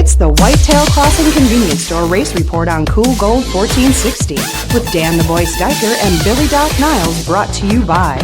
It's the Whitetail Crossing Convenience Store Race Report on Cool Gold 1460 with Dan the Boy Steicher and Billy Doc Niles, brought to you by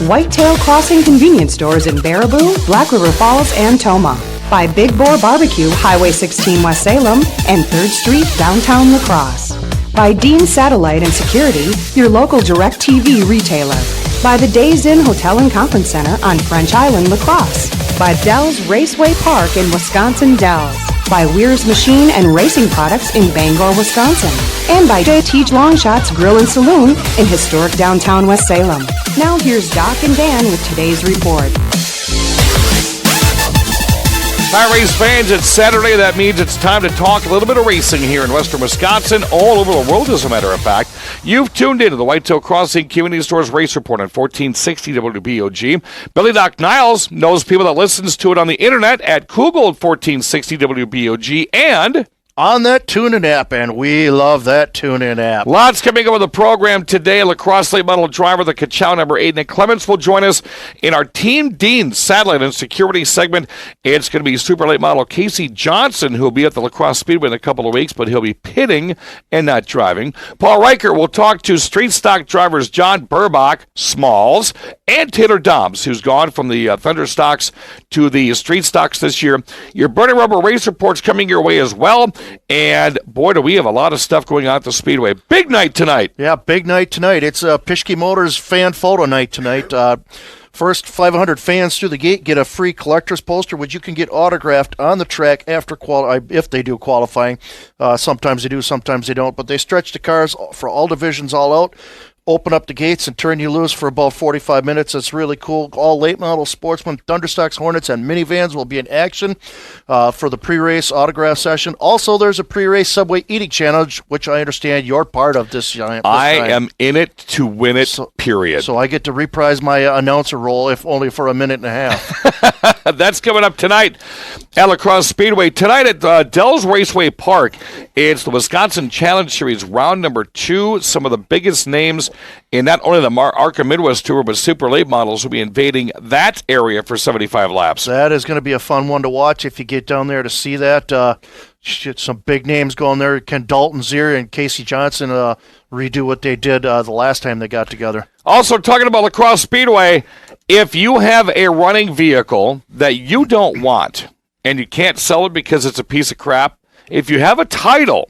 Whitetail Crossing Convenience Stores in Baraboo, Black River Falls, and Toma. By Big Boar Barbecue, Highway 16 West Salem, and 3rd Street, downtown La Crosse. By Dean Satellite and Security, your local DirecTV retailer. By the Days Inn Hotel and Conference Center on French Island, La Crosse. By Dell's Raceway Park in Wisconsin Dells. By Weir's Machine and Racing Products in Bangor, Wisconsin. And by J.T. Longshots Grill and Saloon in historic downtown West Salem. Now here's Doc and Dan with today's report. Hi, race fans. It's Saturday. That means it's time to talk a little bit of racing here in western Wisconsin, all over the world, as a matter of fact. You've tuned into the Whitetail Crossing Community Stores Race Report on 1460 WBOG. Billy Doc Niles knows people that listens to it on the internet at Cool Gold 1460 WBOG and on that TuneIn app, and we love that TuneIn app. Lots coming up on the program today. La Crosse late model driver, the Ka-Chow number 8, Nick Clements, will join us in our Team Dean Satellite and Security segment. It's going to be super late model Casey Johnson, who will be at the La Crosse Speedway in a couple of weeks, but he'll be pitting and not driving. Paul Riker will talk to street stock drivers John Burbach, Smalls, and Taylor Dobbs, who's gone from the Thunder stocks to the street stocks this year. Your Burning Rubber race report's coming your way as well. And, boy, do we have a lot of stuff going on at the Speedway. Big night tonight. Yeah, big night tonight. It's Pischke Motors fan photo night tonight. First 500 fans through the gate get a free collector's poster, which you can get autographed on the track after if they do qualifying. Sometimes they do, sometimes they don't. But they stretch the cars for all divisions all out. Open up the gates and turn you loose for about 45 minutes. It's really cool. All late model Sportsman, Thunderstocks, Hornets, and minivans will be in action for the pre-race autograph session. Also, there's a pre-race Subway Eating Challenge, which I understand you're part of this time. I am in it to win it, period. So I get to reprise my announcer role, if only for a minute and a half. That's coming up tonight at La Crosse Speedway. Tonight at Dells Raceway Park, it's the Wisconsin Challenge Series round number 2. Some of the biggest names in not only the ARCA Midwest Tour, but super late models will be invading that area for 75 laps. That is going to be a fun one to watch if you get down there to see that. Some big names going there. Can Dalton Zier and Casey Johnson redo what they did the last time they got together? Also, talking about La Crosse Speedway, if you have a running vehicle that you don't want and you can't sell it because it's a piece of crap, if you have a title,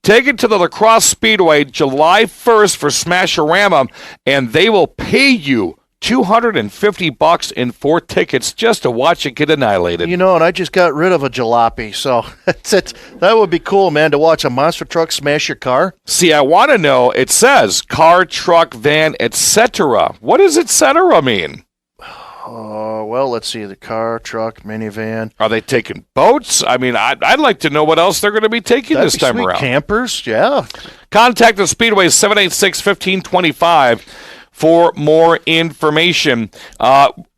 take it to the La Crosse Speedway July 1st for Smash-A-Rama, and they will pay you $250 in 4 tickets just to watch it get annihilated. You know, and I just got rid of a jalopy, so that would be cool, man, to watch a monster truck smash your car. See, I want to know, it says car, truck, van, etc. What does etc. mean? Well, let's see. The car, truck, minivan. Are they taking boats? I mean, I'd like to know what else they're going to be taking this time around. Campers, yeah. Contact the Speedway 786-1525 for more information.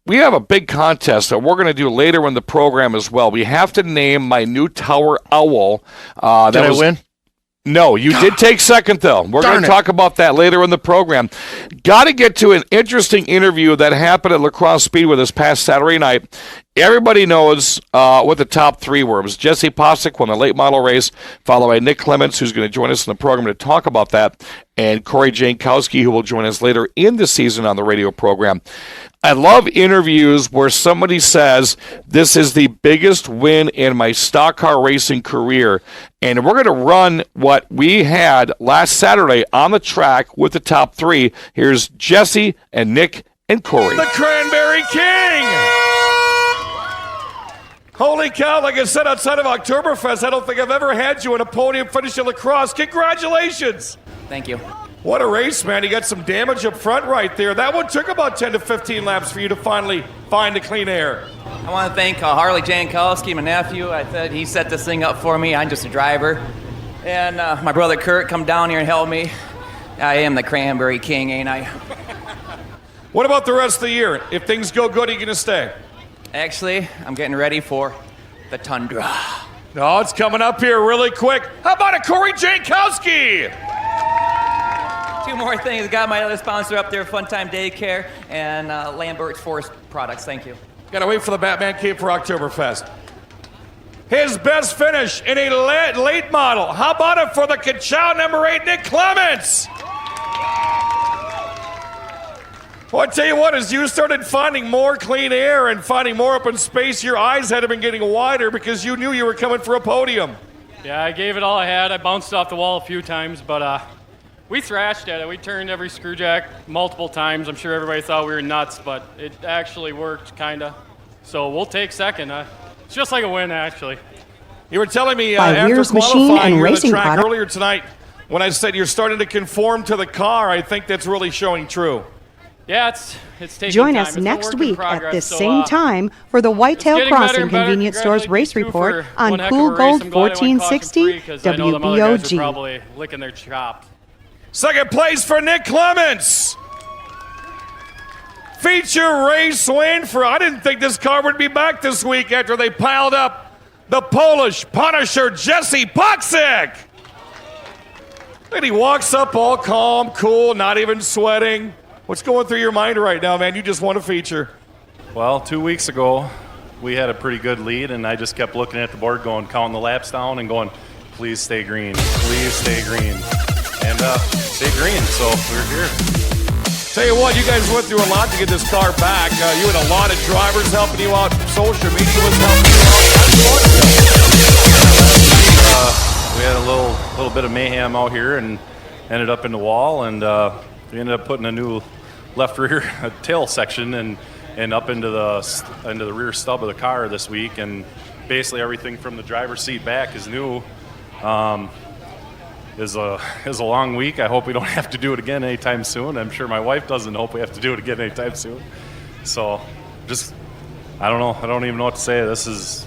We have a big contest that we're going to do later in the program as well. We have to name my new tower owl. Did I win? No, you did take second, though. We're going to talk about that later in the program. Got to get to an interesting interview that happened at La Crosse Speedway this past Saturday night. Everybody knows what the top 3 were. It was Jesse Posick won the late model race, followed by Nick Clements, who's going to join us in the program to talk about that, and Corey Jankowski, who will join us later in the season on the radio program. I love interviews where somebody says, this is the biggest win in my stock car racing career, and we're going to run what we had last Saturday on the track with the top 3. Here's Jesse and Nick and Corey. The Cranberry King! Holy cow, like I said, outside of Oktoberfest, I don't think I've ever had you on a podium finish at La Crosse. Congratulations! Thank you. What a race, man. You got some damage up front right there. That one took about 10 to 15 laps for you to finally find the clean air. I want to thank Harley Jankowski, my nephew. He set this thing up for me. I'm just a driver. And my brother Kurt come down here and help me. I am the Cranberry King, ain't I? What about the rest of the year? If things go good, are you going to stay? Actually, I'm getting ready for the Tundra. No, it's coming up here really quick. How about a Corey Jankowski? 2 more things. Got my other sponsor up there, Funtime Daycare and Lambert's Forest Products. Thank you. Gotta wait for the Batman Cape for Oktoberfest. his best finish in a late model. How about it for the Ka-Chow number 8, Nick Clements? Well, I tell you what, as you started finding more clean air and finding more open space, your eyes had been getting wider because you knew you were coming for a podium. Yeah, I gave it all I had. I bounced off the wall a few times, but we thrashed at it. We turned every screw jack multiple times. I'm sure everybody thought we were nuts, but it actually worked, kind of. So we'll take second. It's just like a win, actually. You were telling me By after Weir's Machine qualifying and here on the Racing track Product. earlier tonight, when I said you're starting to conform to the car, I think that's really showing true. Yeah, it's taking Join time. us It's a next work in week progress, at this so, same time for the Whitetail getting better Crossing and better. Convenience Stores race Congratulations, too, report for on one heck Cool of a race. Gold I'm glad I went caution 1460 free, 'cause I know them other guys are WBOG. probably licking their chops. Second place for Nick Clements. Feature race win for, I didn't think this car would be back this week after they piled up the Polish Punisher, Jesse Puksik. And he walks up all calm, cool, not even sweating. What's going through your mind right now, man? You just won a feature. Well, 2 weeks ago, we had a pretty good lead, and I just kept looking at the board going, counting the laps down and going, please stay green, please stay green. And stay green, so we're here. Tell you what, you guys went through a lot to get this car back. You had a lot of drivers helping you out. Social media was helping you out. We had a little bit of mayhem out here and ended up in the wall, and we ended up putting a new left rear tail section and up into the rear stub of the car this week, and basically everything from the driver's seat back is new. Is a long week. I hope we don't have to do it again anytime soon. I'm sure my wife doesn't hope we have to do it again anytime soon. So just, I don't know. I don't even know what to say. This has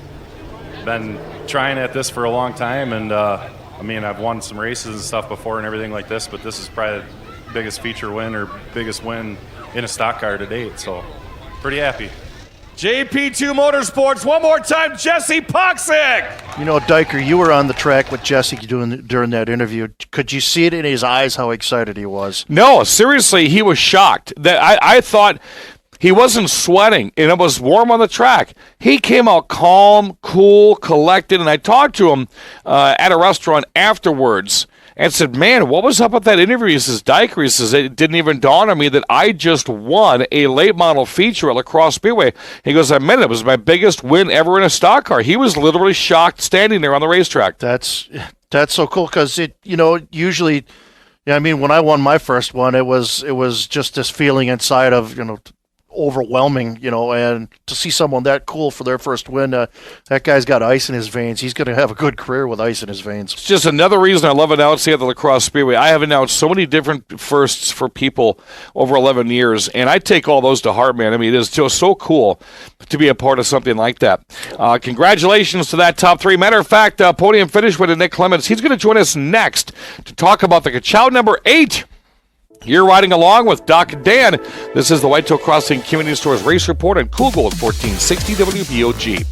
been trying at this for a long time, and I mean, I've won some races and stuff before and everything like this, but this is probably the biggest feature win or biggest win in a stock car to date. So pretty happy. JP2 Motorsports, one more time, Jesse Puksik. You know, Diker, you were on the track with Jesse during that interview. Could you see it in his eyes how excited he was? No, seriously, he was shocked. That I thought he wasn't sweating, and it was warm on the track. He came out calm, cool, collected, and I talked to him at a restaurant afterwards and said, man, what was up with that interview? He says, Diker, he says, it didn't even dawn on me that I just won a late model feature at La Crosse Speedway. He goes, I meant it was my biggest win ever in a stock car. He was literally shocked standing there on the racetrack. That's so cool because usually, I mean, when I won my first one, it was just this feeling inside of, overwhelming, and to see someone that cool for their first win, that guy's got ice in his veins. He's going to have a good career with ice in his veins. It's just another reason I love announcing at the La Crosse Speedway. I have announced so many different firsts for people over 11 years, and I take all those to heart, man. I mean, it is just so cool to be a part of something like that. Congratulations to that top three. Matter of fact, podium finish with Nick Clements. He's going to join us next to talk about the Ka-Chow number 8. You're riding along with Doc and Dan. This is the Whitetail Crossing Community Stores Race Report on Cool Gold 1460 WBOG.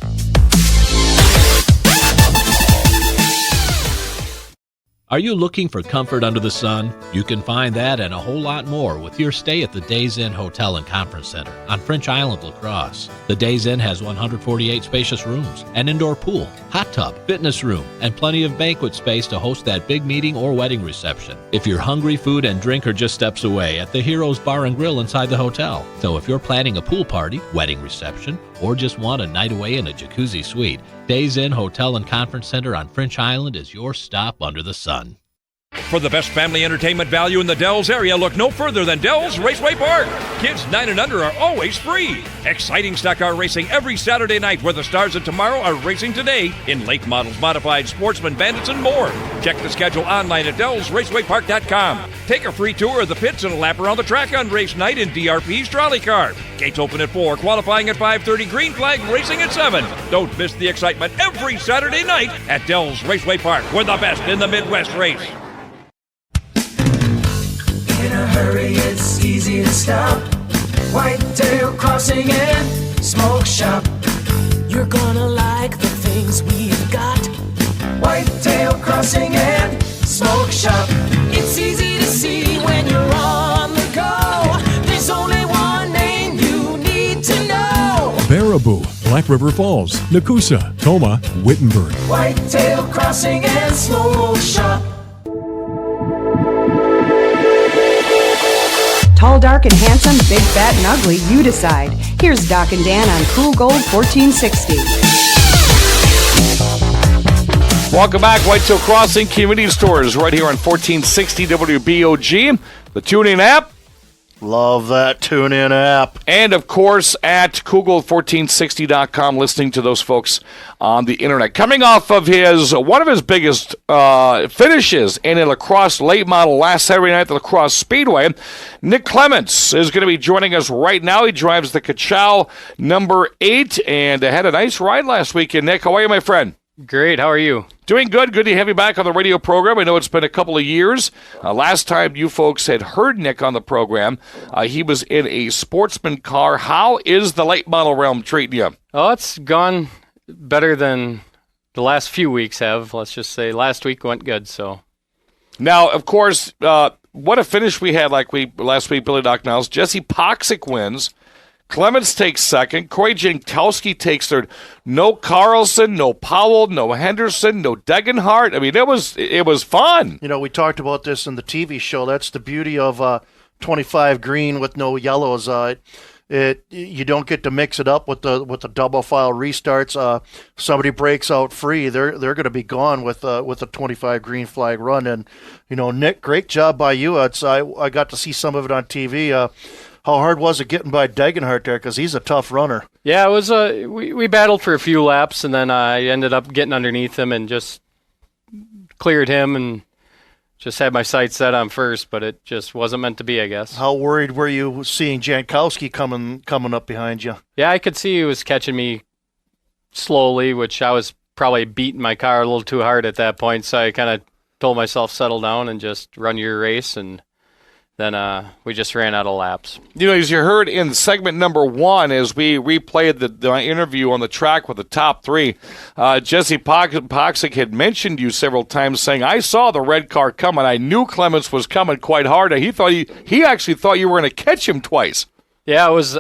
Are you looking for comfort under the sun? You can find that and a whole lot more with your stay at the Days Inn Hotel and Conference Center on French Island, La Crosse. The Days Inn has 148 spacious rooms, an indoor pool, hot tub, fitness room, and plenty of banquet space to host that big meeting or wedding reception. If you're hungry, food and drink are just steps away at the Heroes Bar and Grill inside the hotel. So if you're planning a pool party, wedding reception, or just want a night away in a jacuzzi suite, Days Inn Hotel and Conference Center on French Island is your stop under the sun. For the best family entertainment value in the Dells area, look no further than Dells Raceway Park. Kids 9 and under are always free. Exciting stock car racing every Saturday night where the stars of tomorrow are racing today in late models, modified, sportsman, bandits, and more. Check the schedule online at DellsRacewayPark.com. Take a free tour of the pits and a lap around the track on race night in DRP's trolley car. Gates open at 4, qualifying at 5:30, green flag racing at 7. Don't miss the excitement every Saturday night at Dells Raceway Park, where the best in the Midwest race. In a hurry, it's easy to stop. Whitetail Crossing and Smoke Shop. You're gonna like the things we've got. Whitetail Crossing and Smoke Shop. It's easy to see when you're on the go. There's only one name you need to know. Baraboo. Black River Falls, Nakusa, Toma, Wittenberg. Whitetail Crossing and Smoke Shop. Tall, dark, and handsome, big, fat, and ugly, you decide. Here's Doc and Dan on Cool Gold 1460. Welcome back, Whitetail Crossing Convenience Stores, right here on 1460 WBOG, the TuneIn app. Love that TuneIn app. And, of course, at coolgold1460.com, listening to those folks on the internet. Coming off of one of his biggest finishes in a lacrosse late model last Saturday night at the Lacrosse Speedway, Nick Clements is going to be joining us right now. He drives the Ka-Chow number 8 and had a nice ride last weekend. Nick, how are you, my friend? Great. How are you? Doing good. Good to have you back on the radio program. I know it's been a couple of years. Last time you folks had heard Nick on the program, he was in a sportsman car. How is the late model realm treating you? Oh, it's gone better than the last few weeks have. Let's just say last week went good. So now, of course, what a finish we had last week, Billy Doc Niles. Jesse Poxick wins. Clements takes second. Corey Jankowski takes third. No Carlson, no Powell, no Henderson, no Degenhardt. I mean, it was fun. You know, we talked about this in the TV show. That's the beauty of 25 green with no yellows. You don't get to mix it up with the double file restarts. Somebody breaks out free, they're going to be gone with a 25 green flag run. And you know, Nick, great job by you. I got to see some of it on TV. How hard was it getting by Degenhardt there? Because he's a tough runner. yeah, it was. We battled for a few laps, and then I ended up getting underneath him and just cleared him and just had my sights set on first, but it just wasn't meant to be, I guess. How worried were you seeing Jankowski coming up behind you? Yeah, I could see he was catching me slowly, which I was probably beating my car a little too hard at that point, so I kind of told myself settle down and just run your race, and then we just ran out of laps. You know, as you heard in segment number 1, as we replayed the interview on the track with the top 3, Jesse Poxick had mentioned you several times, saying, I saw the red car coming. I knew Clements was coming quite hard. He actually thought you were going to catch him twice. Yeah, it was.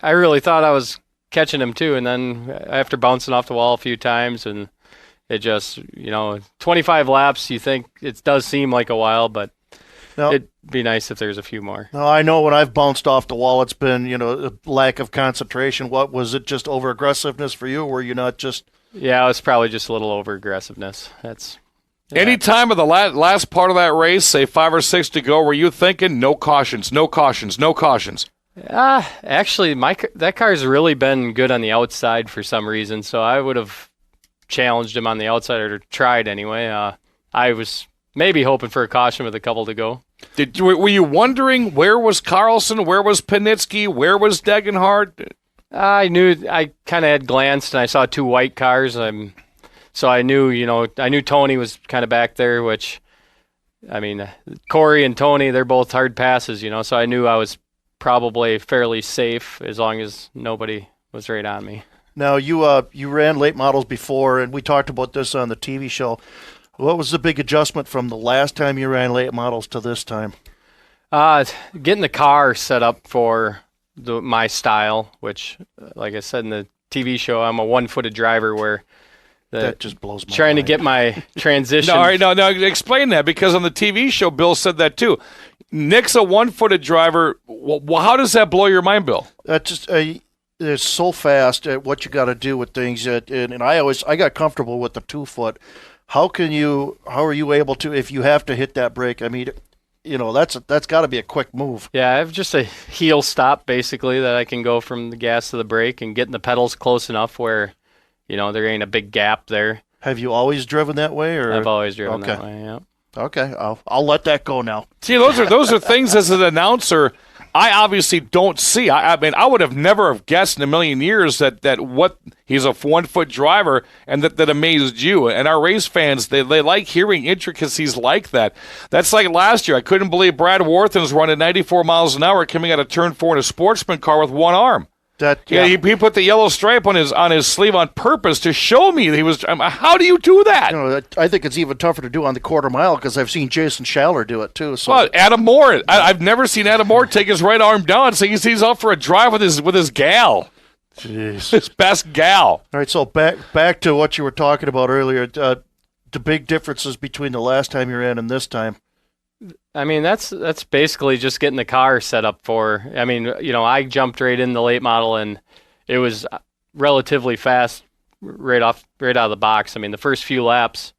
I really thought I was catching him too, and then after bouncing off the wall a few times, and it just, 25 laps, you think it does seem like a while, but it'd be nice if there's a few more. No, I know when I've bounced off the wall, it's been, a lack of concentration. What was it, just over aggressiveness for you, or were you not just? Yeah, it was probably just a little over aggressiveness. Any time of the last part of that race, say 5 or 6 to go, were you thinking no cautions, no cautions, no cautions? Actually, that car's really been good on the outside for some reason, so I would have challenged him on the outside, or tried anyway. I was maybe hoping for a caution with a couple to go. Were you wondering where was Carlson, where was Panitsky, where was Degenhardt? I knew, I kind of had glanced and I saw 2 white cars. So I knew, I knew Tony was kind of back there, which, I mean, Corey and Tony, they're both hard passes, so I knew I was probably fairly safe as long as nobody was right on me. Now, you ran late models before, and we talked about this on the TV show. What was the big adjustment from the last time you ran late models to this time? Getting the car set up for my style, which, like I said in the TV show, I'm a one-footed driver where that just blows my trying mind. to get my transition. No, all right, no, explain that, because on the TV show, Bill said that too. Nick's a one-footed driver. Well, how does that blow your mind, Bill? That just it's so fast at what you got to do with things, and I got comfortable with the 2-foot. How are you able to, if you have to hit that brake? I mean, that's got to be a quick move. Yeah, I have just a heel stop basically that I can go from the gas to the brake and getting the pedals close enough where, there ain't a big gap there. Have you always driven that way, or? I've always driven that way. Yeah. Okay, I'll let that go now. See, those are things as an announcer I obviously don't see. I mean, I would have never guessed in a million years that what he's a 1-foot driver, and that amazed you. And our race fans, they like hearing intricacies like that. That's like last year. I couldn't believe Brad Worthen's running 94 miles an hour coming out of turn 4 in a sportsman car with one arm. He put the yellow stripe on his sleeve on purpose to show me that he was. How do you do that? I think it's even tougher to do on the quarter mile, because I've seen Jason Schaller do it too. So. Well, Adam Moore. I've never seen Adam Moore take his right arm down, so he's off for a drive with his gal. Jeez. His best gal. All right, so back to what you were talking about earlier. The big differences between the last time you ran and this time. I mean, that's basically just getting the car set up for. I mean, I jumped right in the late model, and it was relatively fast right out of the box. I mean, the first few laps,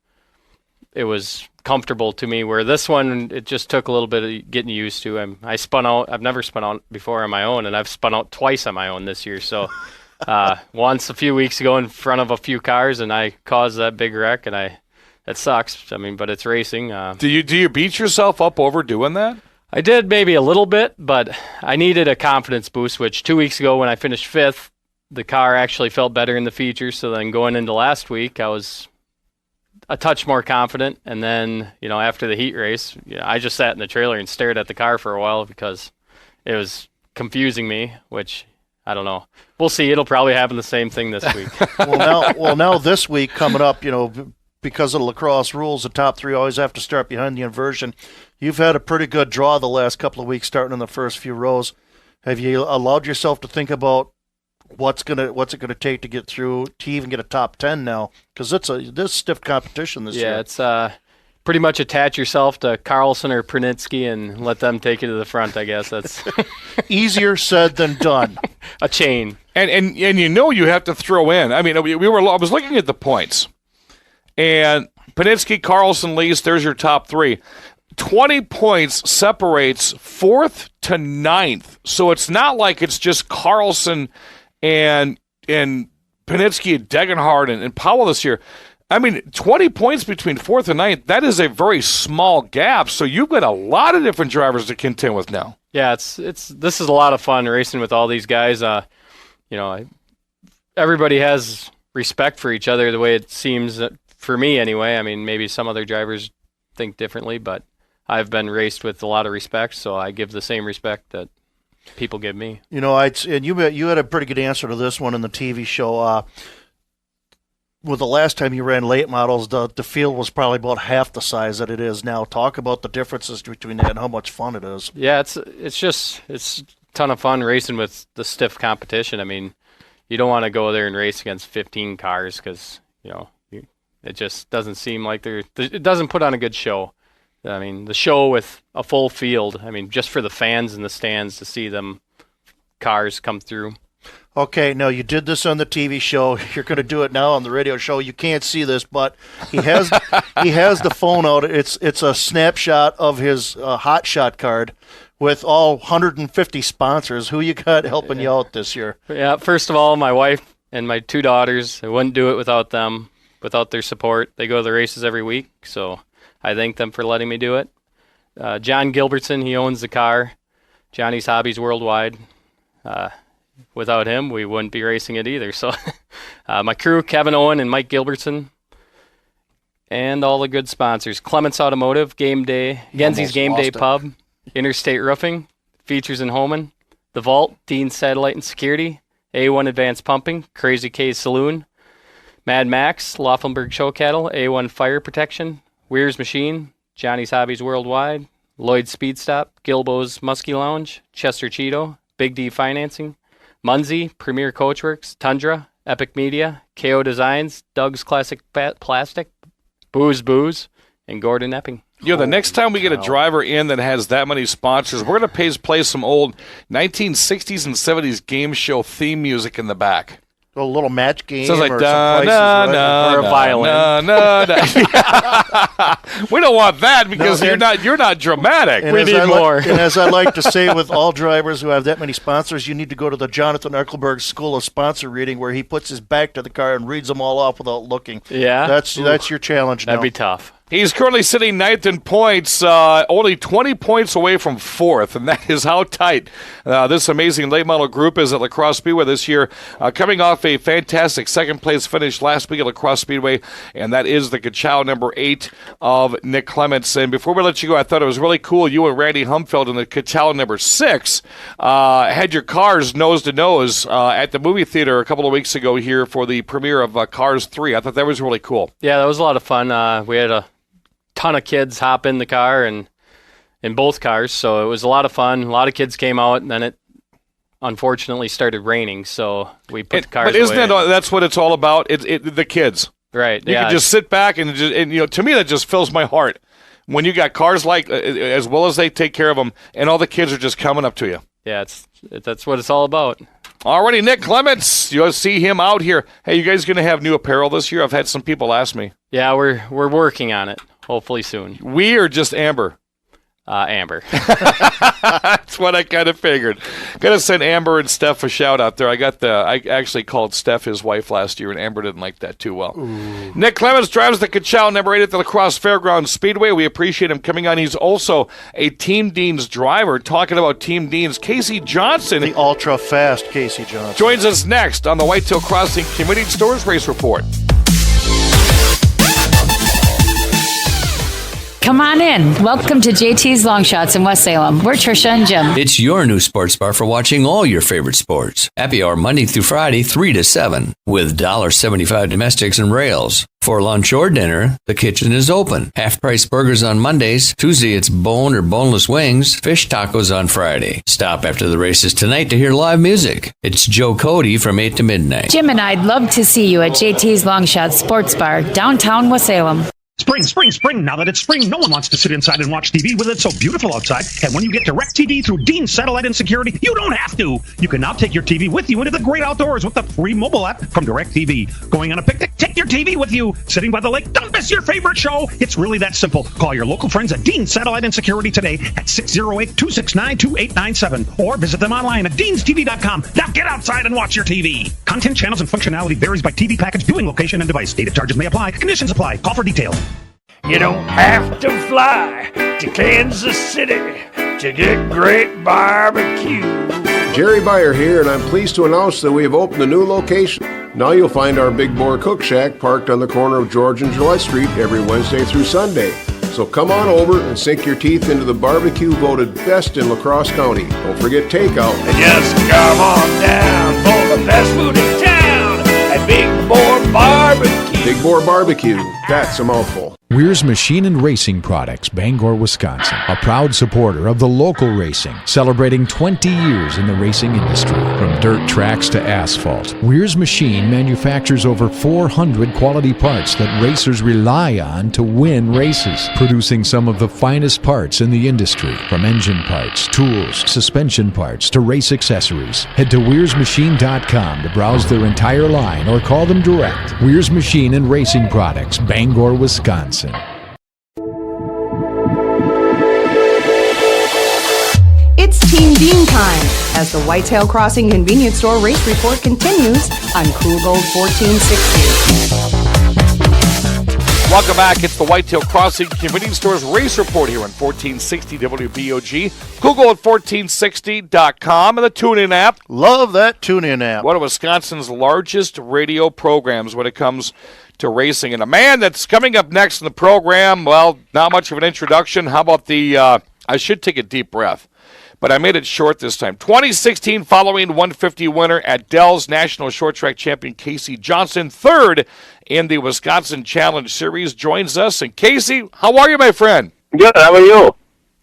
it was comfortable to me. Where this one, it just took a little bit of getting used to. I spun out. I've never spun out before on my own, and I've spun out twice on my own this year. So, once a few weeks ago in front of a few cars, and I caused that big wreck, and it sucks. I mean, but it's racing. Do you beat yourself up over doing that? I did maybe a little bit, but I needed a confidence boost, which 2 weeks ago when I finished 5th, the car actually felt better in the features. So then going into last week, I was a touch more confident. And then, after the heat race, I just sat in the trailer and stared at the car for a while because it was confusing me, which I don't know. We'll see. It'll probably happen the same thing this week. Now this week coming up, because of the lacrosse rules, the top 3 always have to start behind the inversion. You've had a pretty good draw the last couple of weeks starting in the first few rows. Have you allowed yourself to think about what's it gonna take to get through to even get a top 10 now? Because this stiff competition this year. Yeah, it's pretty much attach yourself to Carlson or Prunitsky and let them take you to the front, I guess. That's easier said than done. A chain. And you have to throw in. I mean, I was looking at the points. And Panitsky, Carlson, Lease, there's your top 3. 20 points separates 4th to 9th. So it's not like it's just Carlson and Panitsky and Degenhardt and Powell this year. I mean, 20 points between 4th and 9th, that is a very small gap. So you've got a lot of different drivers to contend with now. Yeah, this is a lot of fun racing with all these guys. Everybody has respect for each other the way it seems for me anyway. I mean, maybe some other drivers think differently, but I've been raced with a lot of respect, so I give the same respect that people give me. You had a pretty good answer to this one in the TV show. With the last time you ran late models, the field was probably about half the size that it is now. Talk about the differences between that and how much fun it is. Yeah, it's a ton of fun racing with the stiff competition. I mean, you don't want to go there and race against 15 cars because, it just doesn't seem like it doesn't put on a good show. I mean, the show with a full field, I mean, just for the fans in the stands to see them cars come through. Okay, now you did this on the TV show. You're going to do it now on the radio show. You can't see this, but he has the phone out. It's a snapshot of his hot shot card with all 150 sponsors. Who you got helping you out this year? Yeah, first of all, my wife and my 2 daughters. I wouldn't do it without them, without their support. They go to the races every week, so I thank them for letting me do it. John Gilbertson, he owns the car. Johnny's Hobbies Worldwide. Without him, we wouldn't be racing it either. So my crew, Kevin Owen and Mike Gilbertson, and all the good sponsors. Clements Automotive, Game Day, Genzi's Game Day Pub, Interstate Roofing, Features in Homan, The Vault, Dean Satellite and Security, A1 Advanced Pumping, Crazy K's Saloon, Mad Max, Laufenberg Show Cattle, A1 Fire Protection, Weir's Machine, Johnny's Hobbies Worldwide, Lloyd's Speed Stop, Gilbo's Muskie Lounge, Chester Cheeto, Big D Financing, Munzie, Premier Coachworks, Tundra, Epic Media, KO Designs, Doug's Classic Plastic, Booze, and Gordon Epping. The next time we get a driver in that has that many sponsors, we're going to play some old 1960s and 70s game show theme music in the back. A little match game. Sounds like or or a violin. We don't want that because you're not dramatic. We need more. And as I like to say with all drivers who have that many sponsors, you need to go to the Jonathan Eckelberg School of Sponsor Reading where he puts his back to the car and reads them all off without looking. Yeah? That's your challenge now. That'd be tough. He's currently sitting 9th in points, only 20 points away from 4th, and that is how tight this amazing late model group is at La Crosse Speedway this year, coming off a fantastic second-place finish last week at La Crosse Speedway, and that is the Kachow number 8 of Nick Clements. And before we let you go, I thought it was really cool. You and Randy Humfeld in the Kachow number 6 had your cars nose-to-nose at the movie theater a couple of weeks ago here for the premiere of Cars 3. I thought that was really cool. Yeah, that was a lot of fun. We had a ton of kids hop in the car and in both cars, so it was a lot of fun. A lot of kids came out, and then it unfortunately started raining, so we put the cars But isn't away. that's what it's all about? The kids. Right. You can just sit back and to me that just fills my heart when you got cars like as well as they take care of them, and all the kids are just coming up to you. Yeah, that's what it's all about. Alrighty, Nick Clements, you'll see him out here. Hey, you guys going to have new apparel this year? I've had some people ask me. Yeah, we're working on it. Hopefully soon. We or just Amber? Amber. That's what I kind of figured. Gonna send Amber and Steph a shout out there. I actually called Steph his wife last year, and Amber didn't like that too well. Ooh. Nick Clements drives the Ka-Chow number 8 at the La Crosse Fairgrounds Speedway. We appreciate him coming on. He's also a Team Dean's driver. Talking about Team Dean's, Casey Johnson, the ultra fast Casey Johnson, joins us next on the Whitetail Crossing Convenience Stores Race Report. Come on in. Welcome to JT's Long Shots in West Salem. We're Trisha and Jim. It's your new sports bar for watching all your favorite sports. Happy hour Monday through Friday, 3 to 7, with $1.75 domestics and rails. For lunch or dinner, the kitchen is open. Half-price burgers on Mondays. Tuesday, it's bone or boneless wings. Fish tacos on Friday. Stop after the races tonight to hear live music. It's Joe Cody from 8 to midnight. Jim and I'd love to see you at JT's Long Shots Sports Bar, downtown West Salem. Spring, spring, spring. Now that it's spring, no one wants to sit inside and watch TV with it so beautiful outside. And when you get DirecTV through Dean's Satellite and Security, you don't have to. You can now take your TV with you into the great outdoors with the free mobile app from DirecTV. Going on a picnic? Take your TV with you. Sitting by the lake? Don't miss your favorite show. It's really that simple. Call your local friends at Dean's Satellite and Security today at 608-269-2897 or visit them online at deanstv.com. Now get outside and watch your TV. Content, channels, and functionality varies by TV package, viewing location, and device. Data charges may apply. Conditions apply. Call for details. You don't have to fly to Kansas City to get great barbecue. Jerry Beyer here, and I'm pleased to announce that we have opened a new location. Now you'll find our Big Boar Cook Shack parked on the corner of George and Gillette Street every Wednesday through Sunday. So come on over and sink your teeth into the barbecue voted best in La Crosse County. Don't forget takeout. And just come on down for the best food in town at Big Boar Barbecue. Big Boar Barbecue, that's a mouthful. Weir's Machine and Racing Products, Bangor, Wisconsin. A proud supporter of the local racing, celebrating 20 years in the racing industry. From dirt tracks to asphalt, Weir's Machine manufactures over 400 quality parts that racers rely on to win races, producing some of the finest parts in the industry. From engine parts, tools, suspension parts, to race accessories. Head to Weir'sMachine.com to browse their entire line or call them direct. Weir's Machine and Racing Products, Bangor, Wisconsin. It's Team Dean time as the Whitetail Crossing Convenience Store Race Report continues on Cool Gold 1460. Welcome back. It's the Whitetail Crossing Convenience Stores Race Report here on 1460 WBOG. Google at 1460.com and the TuneIn app. Love that TuneIn app. One of Wisconsin's largest radio programs when it comes to racing. And a man that's coming up next in the program, well, not much of an introduction. How about I should take a deep breath, but I made it short this time. 2016 following 150 winner at Dell's National Short Track Champion Casey Johnson, third in the Wisconsin Challenge Series, joins us. And Casey, how are you, my friend? Good. How are you?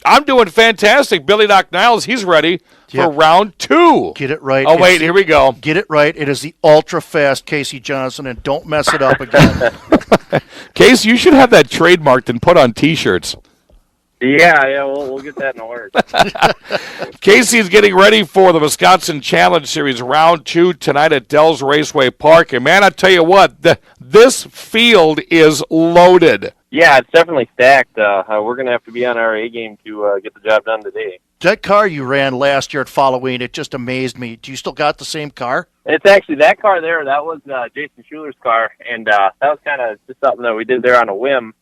I'm doing fantastic. Billy Doc Niles, he's ready for round two. Get it right. Oh, wait, here we go. Get it right. It is the ultra-fast Casey Johnson, and don't mess it up again. Casey, you should have that trademarked and put on T-shirts. Yeah, we'll get that in the works. Casey is getting ready for the Wisconsin Challenge Series round two tonight at Dell's Raceway Park. And, man, I tell you what, this field is loaded. Yeah, it's definitely stacked. We're going to have to be on our A game to get the job done today. That car you ran last year at Halloween, it just amazed me. Do you still got the same car? It's actually that car there. That was Jason Schuler's car, and that was kind of just something that we did there on a whim.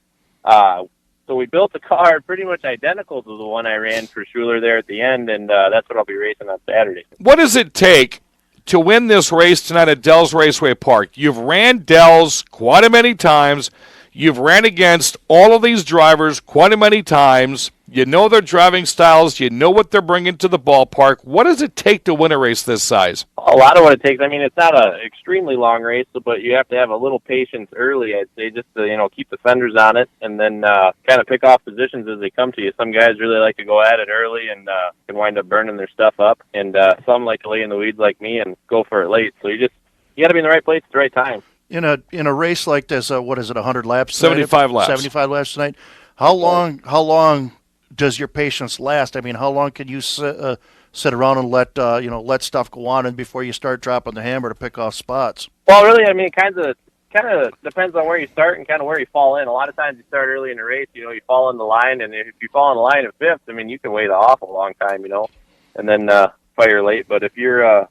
So we built a car pretty much identical to the one I ran for Schuler there at the end, and that's what I'll be racing on Saturday. What does it take to win this race tonight at Dell's Raceway Park? You've ran Dell's quite a many times. You've ran against all of these drivers quite a many times. You know their driving styles. You know what they're bringing to the ballpark. What does it take to win a race this size? A lot of what it takes. I mean, it's not an extremely long race, but you have to have a little patience early, I'd say, just to, keep the fenders on it and then kind of pick off positions as they come to you. Some guys really like to go at it early and can wind up burning their stuff up, and some like to lay in the weeds like me and go for it late. So you got to be in the right place at the right time. In a race like this, what is it, 100 laps? 75 laps. 75 laps tonight. How long does your patience last? I mean, how long can you sit around and let stuff go on and before you start dropping the hammer to pick off spots? Well, really, I mean, it kind of depends on where you start and kind of where you fall in. A lot of times you start early in the race, you fall in the line, and if you fall in the line at fifth, I mean, you can wait an awful long time, and then fire late. But if you're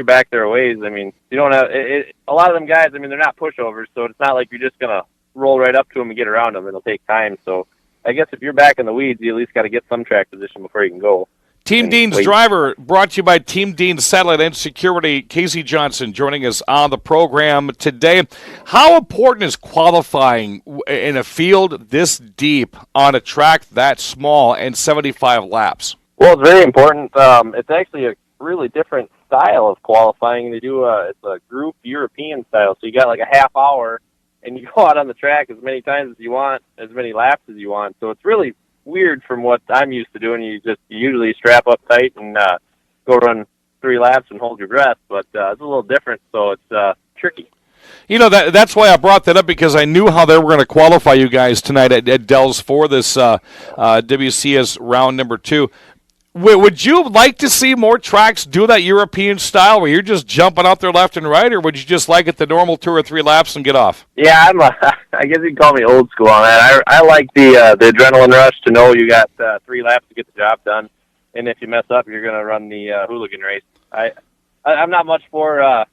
back there a ways, I mean, you don't have it. A lot of them guys, I mean, they're not pushovers, so it's not like you're just gonna roll right up to them and get around them. It'll take time. So I guess if you're back in the weeds, you at least got to get some track position before you can go. Team Dean's Driver, brought to you by Team Dean's Satellite and Security. Casey Johnson joining us on the program today. How important is qualifying in a field this deep on a track that small and 75 laps? Well, it's very important. It's actually a really different style of qualifying. They do it's a group European style, so you got like a half hour, and you go out on the track as many times as you want, as many laps as you want. So it's really weird from what I'm used to doing. You usually strap up tight and go run 3 laps and hold your breath, but it's a little different, so it's tricky. That's why I brought that up, because I knew how they were going to qualify you guys tonight at Dells for this WCS round number 2. Would you like to see more tracks do that European style where you're just jumping out there left and right, or would you just like it the normal 2 or 3 laps and get off? Yeah, I guess you can call me old school on that. I like the adrenaline rush to know you got 3 laps to get the job done, and if you mess up, you're going to run the hooligan race. I'm not much for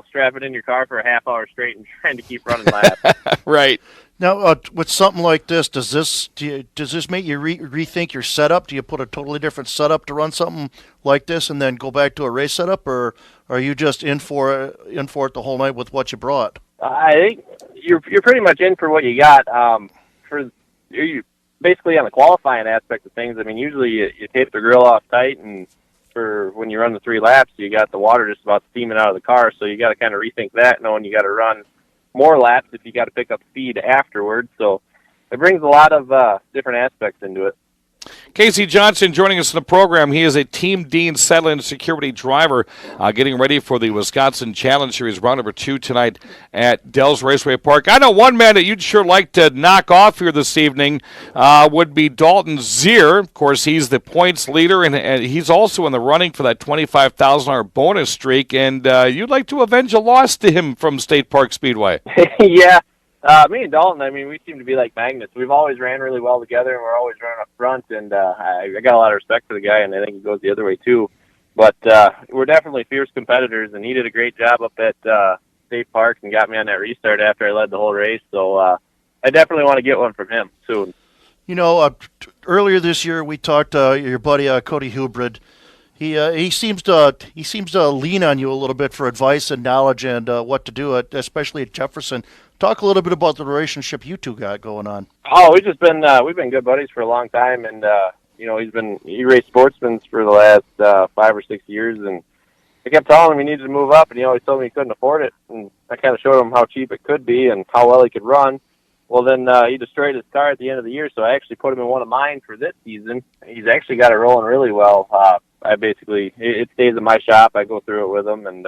strapping in your car for a half hour straight and trying to keep running laps. Right. Now, with something like this, does this make you rethink your setup? Do you put a totally different setup to run something like this and then go back to a race setup, or are you just in for it the whole night with what you brought? I think you're pretty much in for what you got. You basically on the qualifying aspect of things. I mean, usually you tape the grill off tight, and for when you run the 3 laps, you got the water just about steaming out of the car. So you got to kind of rethink that, knowing you got to run more laps if you got to pick up speed afterwards. So it brings a lot of different aspects into it. Casey Johnson joining us in the program. He is a Team Dean Satellite and Security driver getting ready for the Wisconsin Challenge Series round number 2 tonight at Dells Raceway Park. I know one man that you'd sure like to knock off here this evening would be Dalton Zier. Of course, he's the points leader, and he's also in the running for that $25,000 bonus streak, and you'd like to avenge a loss to him from State Park Speedway. Yeah. Me and Dalton, I mean, we seem to be like magnets. We've always ran really well together, and we're always running up front, and I got a lot of respect for the guy, and I think he goes the other way too. But we're definitely fierce competitors, and he did a great job up at State Park and got me on that restart after I led the whole race. So I definitely want to get one from him soon. Earlier this year we talked to your buddy Cody Hubrid. He seems to lean on you a little bit for advice and knowledge and what to do, especially at Jefferson. Talk a little bit about the relationship you two got going on. Oh, we've been good buddies for a long time, and he raced Sportsman's for the last 5 or 6 years, and I kept telling him he needed to move up, and he always told me he couldn't afford it, and I kind of showed him how cheap it could be and how well he could run. Well, then he destroyed his car at the end of the year, so I actually put him in one of mine for this season. He's actually got it rolling really well. It stays in my shop. I go through it with him, and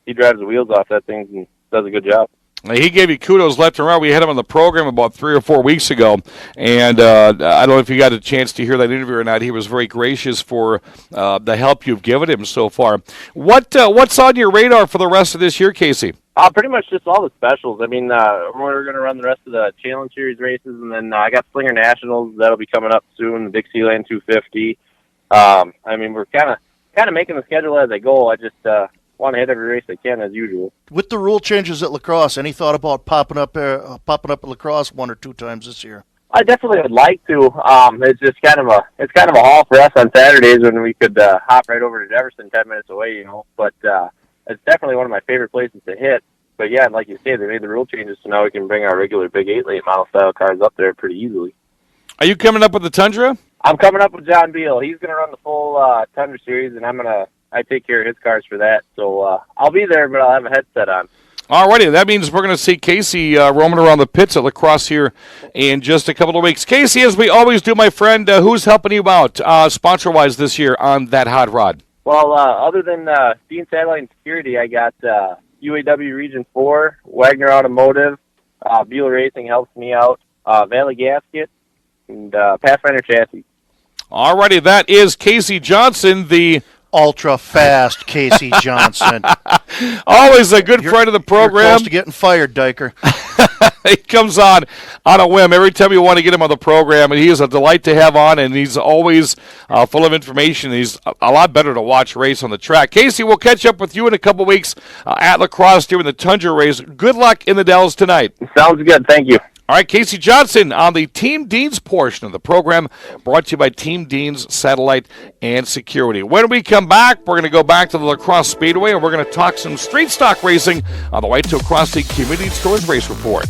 he drives the wheels off that thing and does a good job. He gave you kudos left and right. We had him on the program about 3 or 4 weeks ago, and I don't know if you got a chance to hear that interview or not. He was very gracious for the help you've given him so far. What's on your radar for the rest of this year, Casey? Pretty much just all the specials. I mean, we're going to run the rest of the Challenge Series races, and then I got Slinger Nationals that'll be coming up soon. The Dixieland 250. I mean, we're kind of making the schedule as I go. I just want to hit every race I can as usual. With the rule changes at lacrosse, any thought about popping up at lacrosse 1 or 2 times this year? I definitely would like to. It's just kind of a haul for us on Saturdays when we could hop right over to Jefferson 10 minutes away, But it's definitely one of my favorite places to hit. But yeah, like you say, they made the rule changes, so now we can bring our regular big 8-late model style cars up there pretty easily. Are you coming up with the Tundra? I'm coming up with John Beal. He's going to run the full Tundra series, and I take care of his cars for that. So I'll be there, but I'll have a headset on. Alrighty, that means we're going to see Casey roaming around the pits at La Crosse here in just a couple of weeks. Casey, as we always do, my friend, who's helping you out sponsor-wise this year on that hot rod? Well, other than Dean Satellite and Security, I got UAW Region 4, Wagner Automotive, Beal Racing helps me out, Valley Gasket, and Pathfinder Chassis. Alrighty, that is Casey Johnson, the ultra-fast Casey Johnson. Always a good friend of the program. You're close to getting fired, Diker. He comes on a whim every time you want to get him on the program, and he is a delight to have on, and he's always full of information. He's a lot better to watch race on the track. Casey, we'll catch up with you in a couple weeks at La Crosse during the Tundra race. Good luck in the Dells tonight. Sounds good. Thank you. All right, Casey Johnson on the Team Deans portion of the program, brought to you by Team Deans Satellite and Security. When we come back, we're going to go back to the La Crosse Speedway, and we're going to talk some street stock racing on the Whitetail Crossing Community Stores Race Report.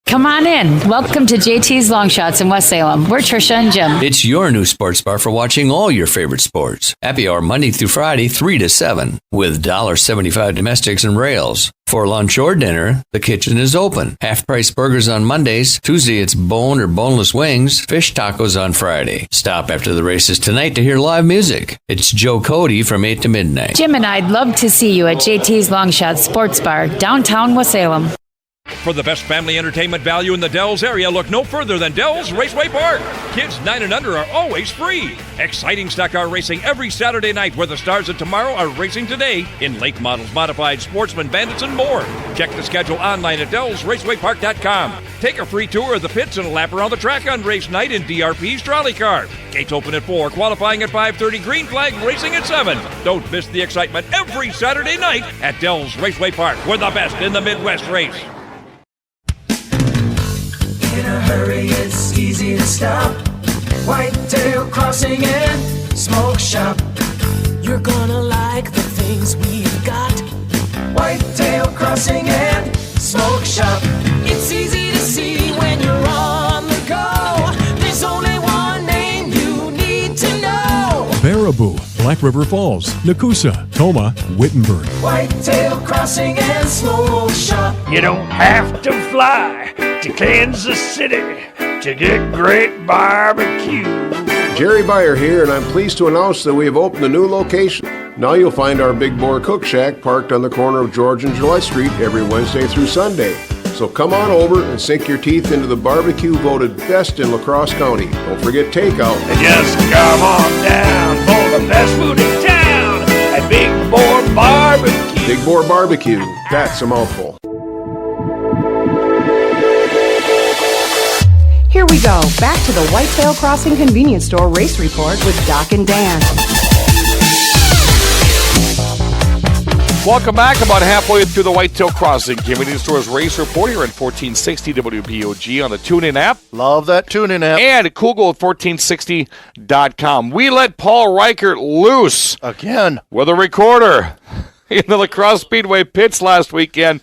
Come on in. Welcome to JT's Long Shots in West Salem. We're Trisha and Jim. It's your new sports bar for watching all your favorite sports. Happy hour Monday through Friday, 3 to 7, with $1.75 domestics and rails. For lunch or dinner, the kitchen is open. Half-price burgers on Mondays. Tuesday, it's bone or boneless wings. Fish tacos on Friday. Stop after the races tonight to hear live music. It's Joe Cody from 8 to midnight. Jim and I'd love to see you at JT's Long Shots Sports Bar, downtown West Salem. For the best family entertainment value in the Dells area, look no further than Dells Raceway Park. Kids 9 and under are always free. Exciting stock car racing every Saturday night, where the stars of tomorrow are racing today in late models, modified, sportsman, bandits, and more. Check the schedule online at DellsRacewayPark.com. Take a free tour of the pits and a lap around the track on race night in DRP's trolley car. Gates open at 4, qualifying at 5:30, green flag racing at 7. Don't miss the excitement every Saturday night at Dells Raceway Park, where the best in the Midwest race. In a hurry, it's easy to stop. Whitetail Crossing and Smoke Shop. You're gonna like the things we've got. Whitetail Crossing and Smoke Shop. It's easy to see when you're on the go. There's only one name you need to know. Baraboo, Black River Falls, Nakusa, Toma, Wittenberg. Whitetail Crossing and Smoke Shop. You don't have to fly to Kansas City to get great barbecue. Jerry Beyer here, and I'm pleased to announce that we have opened a new location. Now you'll find our Big Boar Cook Shack parked on the corner of George and July Street every Wednesday through Sunday. So come on over and sink your teeth into the barbecue voted best in La Crosse County. Don't forget takeout. And just come on down for the best food in town at Big Boar Barbecue. Big Boar Barbecue. That's a mouthful. Here we go, back to the Whitetail Crossing Convenience Store Race Report with Doc and Dan. Welcome back. About halfway through the Whitetail Crossing Convenience Stores Race Report here at 1460 WBOG on the TuneIn app. Love that TuneIn app. And at CoolGold1460.com. We let Paul Reichert loose. Again. With a recorder in the La Crosse Speedway pits last weekend.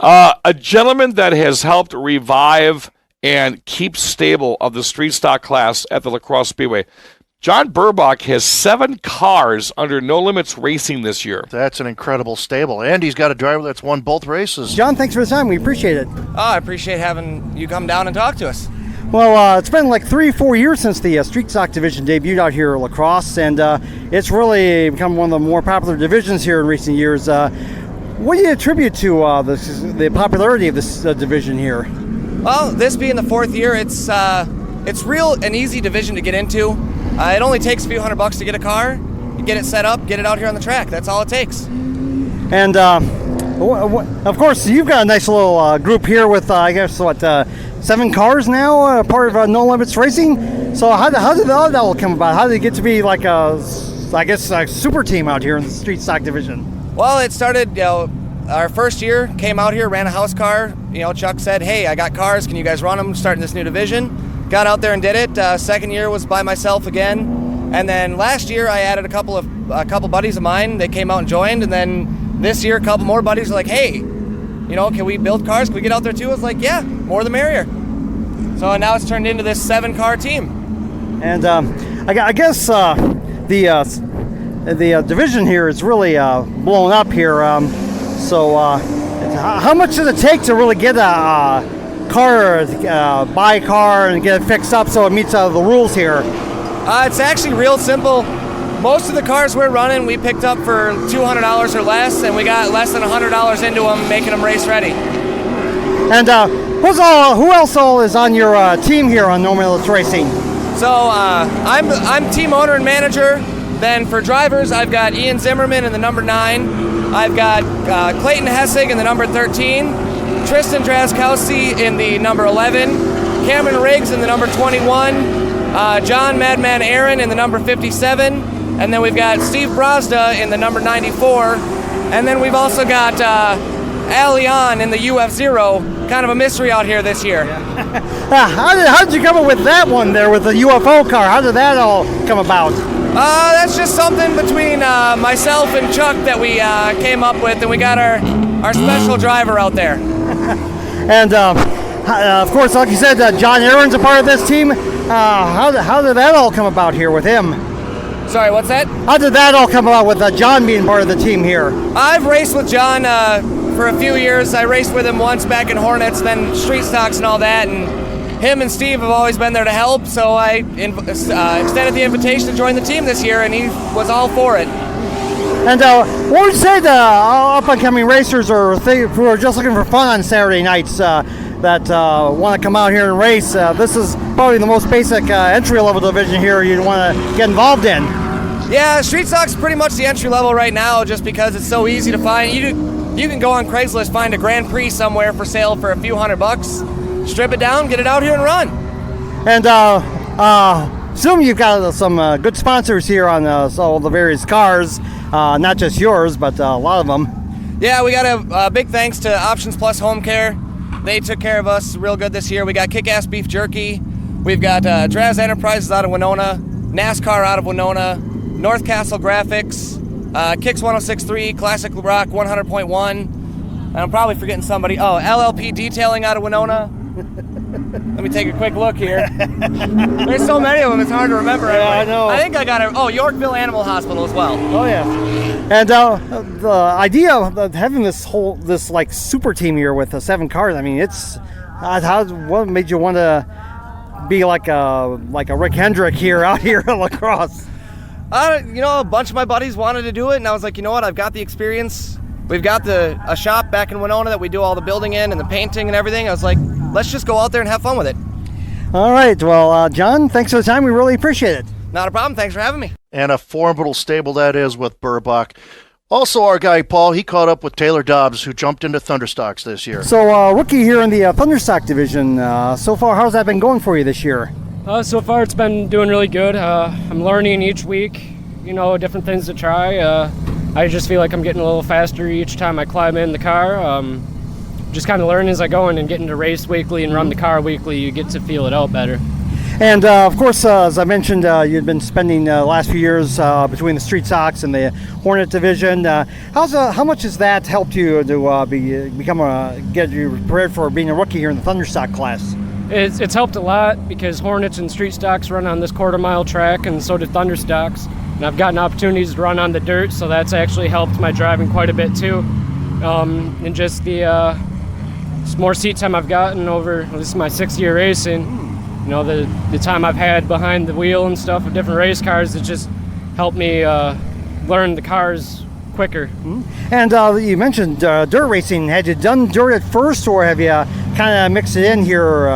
A gentleman that has helped revive and keep stable of the street stock class at the La Crosse Speedway. John Burbach has 7 cars under No Limits Racing this year. That's an incredible stable. And he's got a driver that's won both races. John, thanks for the time. We appreciate it. Oh, I appreciate having you come down and talk to us. Well, it's been like 3-4 years since the street stock division debuted out here at La Crosse, and it's really become one of the more popular divisions here in recent years. What do you attribute to the popularity of this division here? Well, this being the 4th year, it's real an easy division to get into. It only takes a few $100 to get a car, you get it set up, get it out here on the track. That's all it takes. And of course, you've got a nice little group here with, 7 cars now, part of No Limits Racing. So how did that all come about? How did it get to be like a super team out here in the street stock division? Well, it started, our first year, came out here, ran a house car. Chuck said, hey, I got cars, can you guys run them, starting this new division? Got out there and did it. Second year was by myself again. And then last year I added a couple of a couple buddies of mine, they came out and joined, and then this year a couple more buddies were like, hey, can we build cars? Can we get out there too? I was like, yeah, more the merrier. So now it's turned into this 7-car team. And I guess the division here is really blown up here. How much does it take to really get a car, buy a car and get it fixed up so it meets the rules here? It's actually real simple. Most of the cars we're running, we picked up for $200 or less, and we got less than $100 into them, making them race ready. And who else all is on your team here on No Limits Racing? So I'm team owner and manager. Then for drivers, I've got Ian Zimmerman in the number 9. I've got Clayton Hessig in the number 13. Tristan Drazkowski in the number 11. Cameron Riggs in the number 21. John Madman Aaron in the number 57. And then we've got Steve Brazda in the number 94. And then we've also got Alion in the UF0. Kind of a mystery out here this year. How did you come up with that one there with the UFO car? How did that all come about? That's just something between myself and Chuck that we came up with, and we got our special driver out there. And of course, like you said, John Aaron's a part of this team. How did that all come about here with him? Sorry, what's that? How did that all come about with John being part of the team here? I've raced with John for a few years. I raced with him once back in Hornets, then Street Stocks and all that, and him and Steve have always been there to help, so I extended the invitation to join the team this year, and he was all for it. And what would you say to up-and-coming racers or who are just looking for fun on Saturday nights that want to come out here and race? This is probably the most basic entry-level division here you'd want to get involved in. Yeah, Street Stock's pretty much the entry level right now just because it's so easy to find. You can go on Craigslist, find a Grand Prix somewhere for sale for a few $100. Strip it down, get it out here and run. And assume you've got some good sponsors here on all the various cars, not just yours, but a lot of them. Yeah, we got a big thanks to Options Plus Home Care. They took care of us real good this year. We got Kick-Ass Beef Jerky. We've got Draz Enterprises out of Winona, NASCAR out of Winona, North Castle Graphics, Kicks 106.3, Classic Rock 100.1. And I'm probably forgetting somebody. Oh, LLP Detailing out of Winona. Let me take a quick look here. There's so many of them, it's hard to remember. Yeah, I know. I think I got it. Oh, Yorkville Animal Hospital as well. Oh, yeah. And the idea of having this like super team here with 7 cars, I mean, it's what made you want to be like a Rick Hendrick here out here at La Crosse? A bunch of my buddies wanted to do it, and I was like, you know what? I've got the experience. We've got a shop back in Winona that we do all the building in and the painting and everything. I was like, let's just go out there and have fun with it. All right. Well, John, thanks for the time. We really appreciate it. Not a problem. Thanks for having me. And a formidable stable that is with Burbach. Also, our guy, Paul, he caught up with Taylor Dobbs, who jumped into Thunderstocks this year. So, rookie here in the Thunderstock division. So far, how's that been going for you this year? So far, it's been doing really good. I'm learning each week, different things to try. I just feel like I'm getting a little faster each time I climb in the car. Just kind of learning as I go and getting to race weekly and run the car weekly, you get to feel it out better. And of course, as I mentioned, you've been spending the last few years between the Street Stocks and the Hornet division. How much has that helped you to get you prepared for being a rookie here in the Thunderstock class? It's helped a lot because Hornets and Street Stocks run on this quarter-mile track, and so did Thunderstocks. And I've gotten opportunities to run on the dirt, so that's actually helped my driving quite a bit too. And just the more seat time I've gotten over, this is my 6th year racing. The time I've had behind the wheel and stuff of different race cars, it just helped me learn the cars quicker. And you mentioned dirt racing. Had you done dirt at first, or have you kind of mixed it in here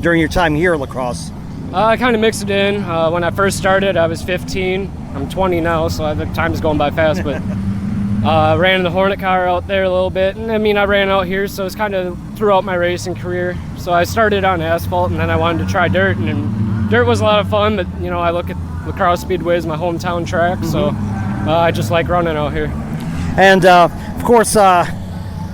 during your time here at La Crosse? I kind of mixed it in. When I first started, I was 15. I'm 20 now, so the time is going by fast, but ran the Hornet car out there a little bit. And I ran out here, so it's kind of throughout my racing career. So I started on asphalt, and then I wanted to try dirt. And dirt was a lot of fun, but, I look at La Crosse Speedway as my hometown track, so I just like running out here. And, of course,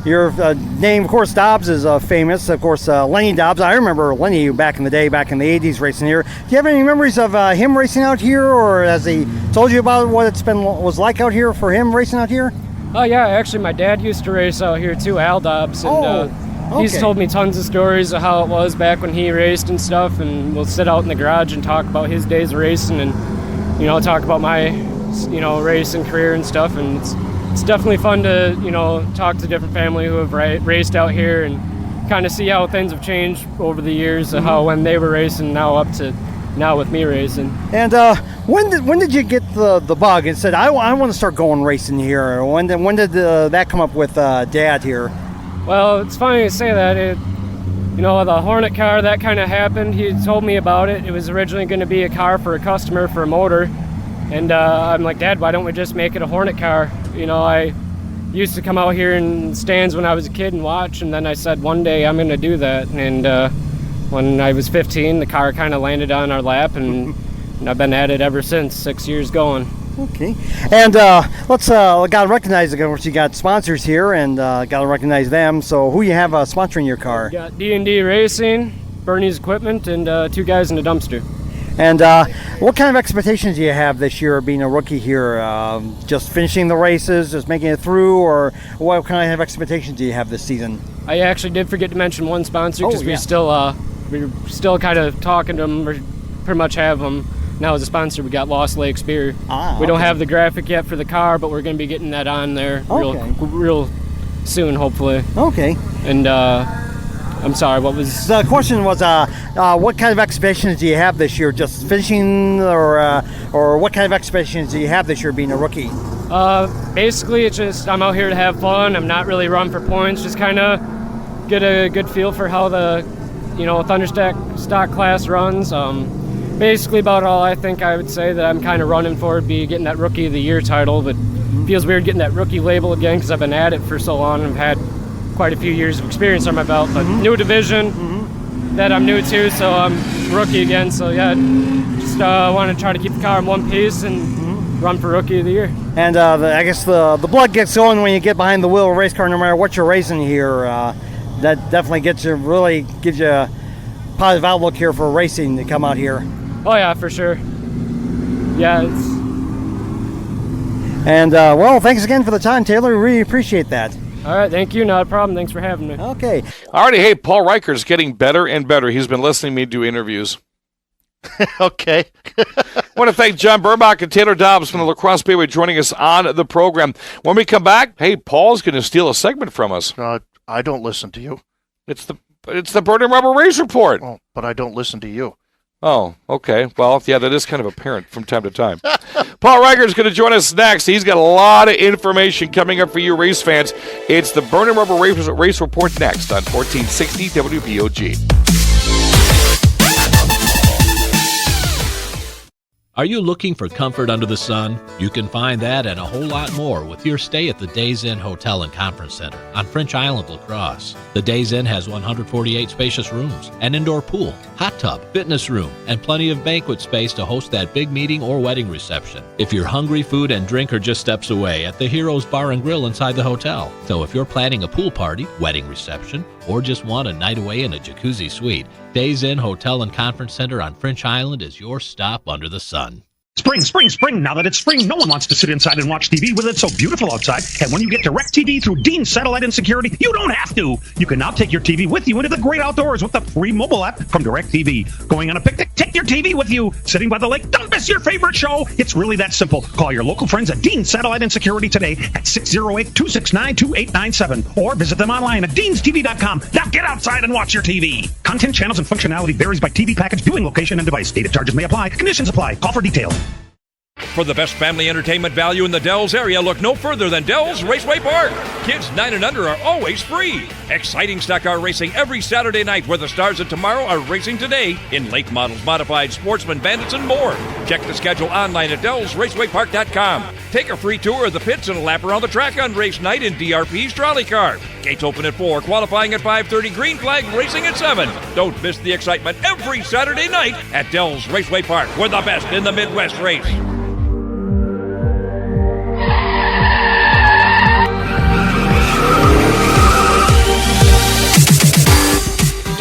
your name, of course, Dobbs is famous. Of course, Lenny Dobbs. I remember Lenny back in the day, back in the 80s, racing here. Do you have any memories of him racing out here, or has he told you about what was like out here for him racing out here? Oh, yeah. Actually, my dad used to race out here, too, Al Dobbs. And he's okay. told me tons of stories of how it was back when he raced and stuff. And we'll sit out in the garage and talk about his days of racing and, talk about my, racing career and stuff. And it's definitely fun to, talk to different family who have raced out here and kind of see how things have changed over the years, of how when they were racing now up to now with me racing. And when did you get the bug and said, I want to start going racing here? When did that come up with Dad here? Well, it's funny to say that. The Hornet car, that kind of happened. He told me about it. It was originally going to be a car for a customer for a motor. And I'm like, Dad, why don't we just make it a Hornet car? I used to come out here in stands when I was a kid and watch, and then I said one day I'm going to do that. And when I was 15, the car kind of landed on our lap, and I've been at it ever since, 6 years going. Okay. And let's got to recognize, of course, you got sponsors here, and got to recognize them. So who you have sponsoring your car? We got D&D Racing, Bernie's Equipment, and 2 guys in a dumpster. And what kind of expectations do you have this year being a rookie here? Just finishing the races, just making it through, or what kind of expectations do you have this season? I actually did forget to mention one sponsor because we're still kind of talking to them. We pretty much have them now as a sponsor. We got Lost Lakes Beer. We don't have the graphic yet for the car, but we're going to be getting that on there real soon, hopefully. Okay. And I'm sorry, what was... The question was, what kind of expectations do you have this year? Just finishing, or what kind of expectations do you have this year being a rookie? Basically, it's just I'm out here to have fun. I'm not really run for points, just kind of get a good feel for how the, Thunderstock stock class runs. Basically about all I think I would say that I'm kind of running for would be getting that Rookie of the Year title, but it feels weird getting that rookie label again because I've been at it for so long and I've had quite a few years of experience on my belt, but new division that I'm new to, so I'm rookie again. So yeah, just want to try to keep the car in one piece and run for Rookie of the Year. And I guess the blood gets going when you get behind the wheel of a race car, no matter what you're racing here. That definitely gives you a positive outlook here for racing to come out here. Oh yeah, for sure. Yeah. And well, thanks again for the time, Taylor. We really appreciate that. All right, thank you. Not a problem. Thanks for having me. Okay. All righty. Hey, Paul Reicher's getting better and better. He's been listening to me do interviews. Okay. I want to thank John Burbach and Taylor Dobbs from the La Crosse Speedway joining us on the program. When we come back, hey, Paul's going to steal a segment from us. I don't listen to you. It's the Burning Rubber Race Report. Oh, but I don't listen to you. Oh, okay. Well, yeah, that is kind of apparent from time to time. Paul Reicher is going to join us next. He's got a lot of information coming up for you race fans. It's the Burning Rubber Race Report next on 1460 WBOG. Are you looking for comfort under the sun? You can find that and a whole lot more with your stay at the Days Inn Hotel and Conference Center on French Island, La Crosse. The Days Inn has 148 spacious rooms, an indoor pool, hot tub, fitness room, and plenty of banquet space to host that big meeting or wedding reception. If you're hungry, food and drink are just steps away at the Heroes Bar and Grill inside the hotel. So if you're planning a pool party, wedding reception, or just want a night away in a jacuzzi suite, Days Inn Hotel and Conference Center on French Island is your stop under the sun. Spring, spring, spring. Now that it's spring, no one wants to sit inside and watch TV with it so beautiful outside. And when you get DirecTV through Dean Satellite and Security, you don't have to. You can now take your TV with you into the great outdoors with the free mobile app from DirecTV. Going on a picnic? Take your TV with you. Sitting by the lake? Don't miss your favorite show. It's really that simple. Call your local friends at Dean Satellite and Security today at 608-269-2897 or visit them online at deanstv.com. Now get outside and watch your TV. Content, channels, and functionality varies by TV package, viewing location, and device. Data charges may apply. Conditions apply. Call for details. For the best family entertainment value in the Dells area, look no further than Dells Raceway Park. Kids 9 and under are always free. Exciting stock car racing every Saturday night where the stars of tomorrow are racing today in lake models, modified, sportsman, bandits, and more. Check the schedule online at DellsRacewayPark.com. Take a free tour of the pits and a lap around the track on race night in DRP's trolley car. Gates open at 4, qualifying at 5:30, green flag racing at 7. Don't miss the excitement every Saturday night at Dells Raceway Park, where the best in the Midwest race.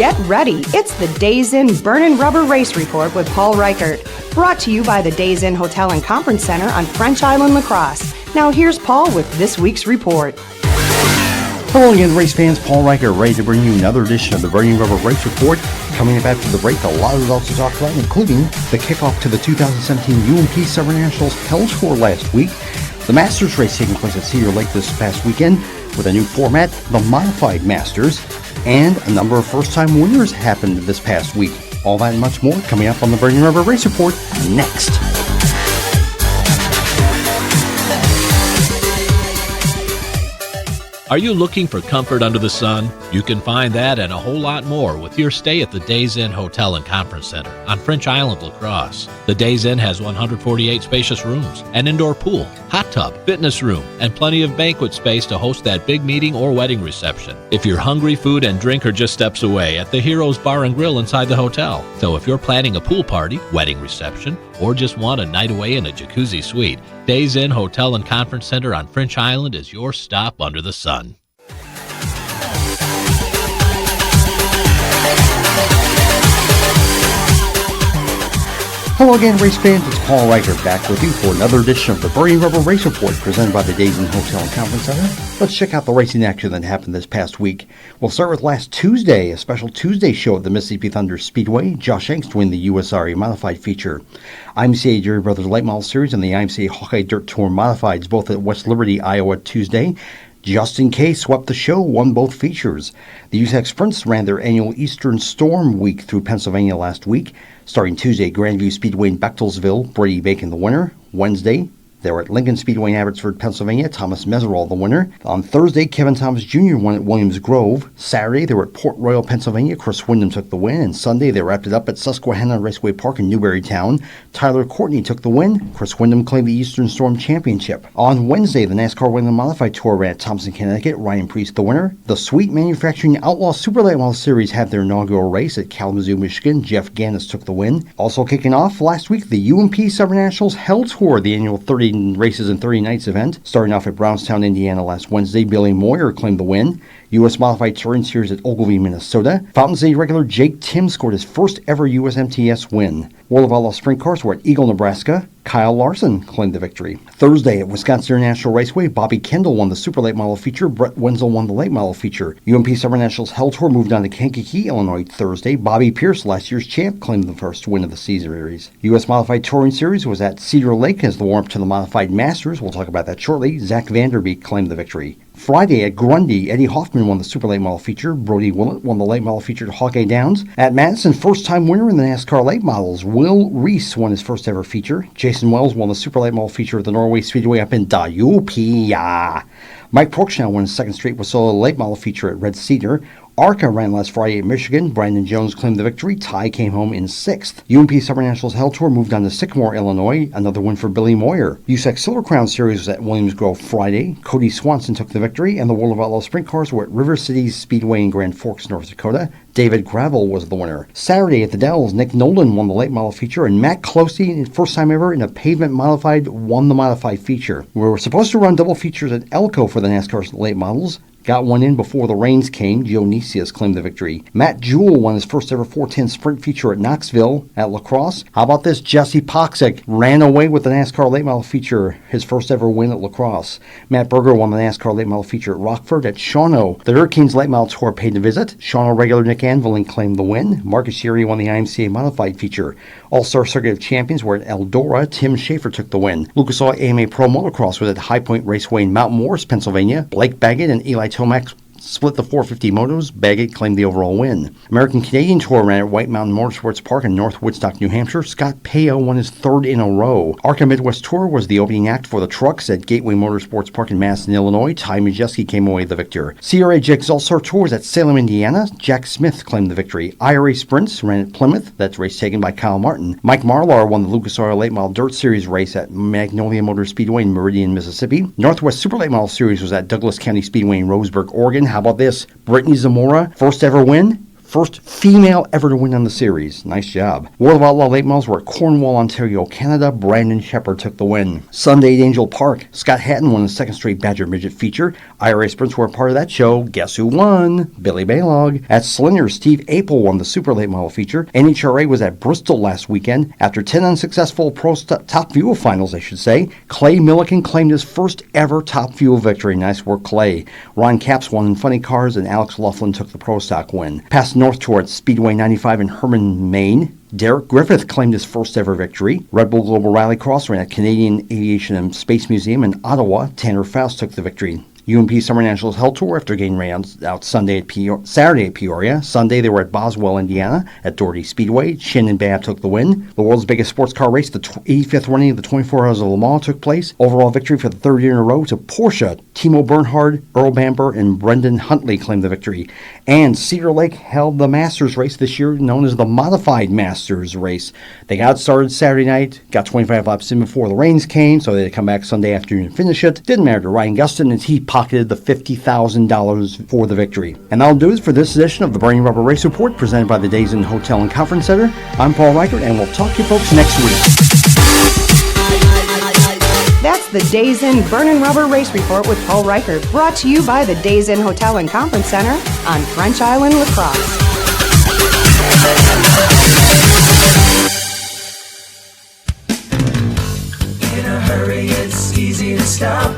Get ready. It's the Days Inn Burnin' Rubber Race Report with Paul Reichert. Brought to you by the Days Inn Hotel and Conference Center on French Island, La Crosse. Now here's Paul with this week's report. Hello again, race fans. Paul Reichert ready to bring you another edition of the Burnin' Rubber Race Report. Coming up after the break, a lot of results to talk about, including the kickoff to the 2017 UMP Summer Nationals Hell Tour last week, the Masters race taking place at Cedar Lake this past weekend with a new format, the Modified Masters, and a number of first-time winners happened this past week. All that and much more coming up on the Burnin' Rubber Race Report next. Are you looking for comfort under the sun? You can find that and a whole lot more with your stay at the Days Inn Hotel and Conference Center on French Island, La Crosse. The Days Inn has 148 spacious rooms, an indoor pool, hot tub, fitness room, and plenty of banquet space to host that big meeting or wedding reception. If you're hungry, food and drink are just steps away at the Heroes Bar and Grill inside the hotel. So if you're planning a pool party, wedding reception, or just want a night away in a jacuzzi suite, Days Inn Hotel and Conference Center on French Island is your stop under the sun. Hello again, race fans. It's Paul Reichert back with you for another edition of the Burnin' Rubber Race Report presented by the Days Inn Hotel and Conference Center. Let's check out the racing action that happened this past week. We'll start with last Tuesday, a special Tuesday show at the Mississippi Thunder Speedway. Josh Angst won the USRA Modified feature. IMCA Jerry Brothers Late Model Series and the IMCA Hawkeye Dirt Tour Modifieds both at West Liberty, Iowa Tuesday. Justin K swept the show, won both features. The USAC Sprints ran their annual Eastern Storm Week through Pennsylvania last week. Starting Tuesday, Grandview Speedway in Bechtelsville, Brady Bacon the winner. Wednesday, they were at Lincoln Speedway in Abbotsford, Pennsylvania, Thomas Meserol the winner. On Thursday, Kevin Thomas Jr. won at Williams Grove. Saturday, they were at Port Royal, Pennsylvania. Chris Wyndham took the win. And Sunday, they wrapped it up at Susquehanna Raceway Park in Newberrytown. Tyler Courtney took the win. Chris Wyndham claimed the Eastern Storm Championship. On Wednesday, the NASCAR Wayland Modified Tour ran at Thompson, Connecticut. Ryan Priest the winner. The Sweet Manufacturing Outlaw Super Late Model Series had their inaugural race at Kalamazoo, Michigan. Jeff Gannis took the win. Also kicking off last week, the UMP Summer Nationals Hell Tour, the annual 30 races and 30 nights event. Starting off at Brownstown, Indiana last Wednesday, Billy Moyer claimed the win. U.S. Modified Touring Series at Ogilvie, Minnesota. Fountain City regular Jake Tim scored his first ever USMTS win. World of Outlaw Sprint Cars were at Eagle, Nebraska. Kyle Larson claimed the victory. Thursday at Wisconsin International Raceway, Bobby Kendall won the Super Late Model feature. Brett Wenzel won the Late Model feature. UMP Summer Nationals Hell Tour moved on to Kankakee, Illinois Thursday. Bobby Pierce, last year's champ, claimed the first win of the series. U.S. Modified Touring Series was at Cedar Lake as the warm-up to the Modified Masters. We'll talk about that shortly. Zach Vanderbeek claimed the victory. Friday at Grundy, Eddie Hoffman won the Super Late Model feature. Brody Willett won the Late Model feature at Hawkeye Downs. At Madison, first-time winner in the NASCAR Late Models, Will Reese won his first ever feature. Jason Wells won the Super Late Model feature at the Norway Speedway up in Dayupia. Mike Prochnow won his second straight Wasilla Late Model feature at Red Cedar. ARCA ran last Friday at Michigan. Brandon Jones claimed the victory. Ty came home in sixth. UMP Summer Nationals Hell Tour moved on to Sycamore, Illinois. Another win for Billy Moyer. USAC Silver Crown Series was at Williams Grove Friday. Cody Swanson took the victory, and the World of Outlaw Sprint Cars were at River City Speedway in Grand Forks, North Dakota. David Gravel was the winner. Saturday at the Dells, Nick Nolan won the Late Model feature, and Matt Closey, first time ever in a pavement modified, won the Modified feature. We were supposed to run double features at Elko for the NASCAR Late Models. Got one in before the rains came. Dionysius claimed the victory. Matt Jewell won his first ever 410 sprint feature at Knoxville at La Crosse. How about this? Jesse Poxick ran away with the NASCAR Late Model feature, his first ever win at La Crosse. Matt Berger won the NASCAR Late Model feature at Rockford. At Shawano, the Hurricanes Late Model Tour paid a visit. Shawano regular Nick Anviling claimed the win. Marcus Sherry won the IMCA Modified feature. All-Star Circuit of Champions were at Eldora. Tim Schaefer took the win. Lucas Oil AMA Pro Motocross was at High Point Raceway in Mount Morris, Pennsylvania. Blake Baggett and Eli Tomac split the 450 motos. Baggett claimed the overall win. American Canadian Tour ran at White Mountain Motorsports Park in North Woodstock, New Hampshire. Scott Peo won his third in a row. ARCA Midwest Tour was the opening act for the trucks at Gateway Motorsports Park in Madison, Illinois. Ty Majeski came away the victor. CRA Jake's All-Star Tour was at Salem, Indiana. Jack Smith claimed the victory. IRA Sprints ran at Plymouth. That's race taken by Kyle Martin. Mike Marlar won the Lucas Oil Late Model Dirt Series race at Magnolia Motor Speedway in Meridian, Mississippi. Northwest Super Late Model Series was at Douglas County Speedway in Roseburg, Oregon. How about this? Brittany Zamora, first ever win. First female ever to win on the series. Nice job. World of Outlaw Late Models were at Cornwall, Ontario, Canada. Brandon Shepard took the win. Sunday at Angel Park. Scott Hatton won his second straight Badger Midget feature. IRA Sprints were a part of that show. Guess who won? Billy Baylog. At Slinger, Steve Apel won the Super Late Model feature. NHRA was at Bristol last weekend. After 10 unsuccessful Pro Top Fuel finals, I should say, Clay Milliken claimed his first ever Top Fuel victory. Nice work, Clay. Ron Capps won in Funny Cars, and Alex Laughlin took the Pro Stock win. Past North Tour at Speedway 95 in Herman, Maine. Derek Griffith claimed his first ever victory. Red Bull Global Rallycross ran at Canadian Aviation and Space Museum in Ottawa. Tanner Faust took the victory. UMP Summer Nationals held tour after getting rounds out Saturday at Peoria. Sunday they were at Boswell, Indiana at Doherty Speedway. Shin and Babb took the win. The world's biggest sports car race, the 85th running of the 24 Hours of Le Mans, took place. Overall victory for the third year in a row to Porsche. Timo Bernhard, Earl Bamber, and Brendan Huntley claimed the victory. And Cedar Lake held the Masters race this year, known as the Modified Masters race. They got started Saturday night, got 25 laps in before the rains came, so they had to come back Sunday afternoon and finish it. Didn't matter to Ryan Gustin, as he pocketed the $50,000 for the victory. And that'll do it for this edition of the Burning Rubber Race Report, presented by the Days Inn Hotel and Conference Center. I'm Paul Reichert, and we'll talk to you folks next week. That's the Days Inn Burnin' Rubber Race Report with Paul Reichert, brought to you by the Days Inn Hotel and Conference Center on French Island, La Crosse. In a hurry, it's easy to stop.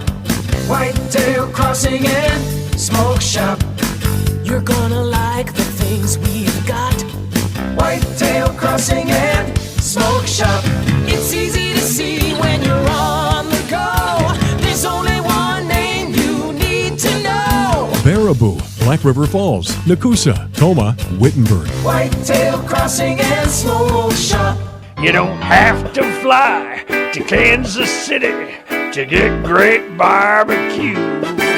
Whitetail Crossing and Smoke Shop. You're gonna like the things we've got. Whitetail Crossing and Smoke Shop. It's easy to see when you're on the go. There's only one name you need to know. Baraboo, Black River Falls, Nakusa, Toma, Wittenberg. Whitetail Crossing and Smoke Shop. You don't have to fly to Kansas City to get great barbecue.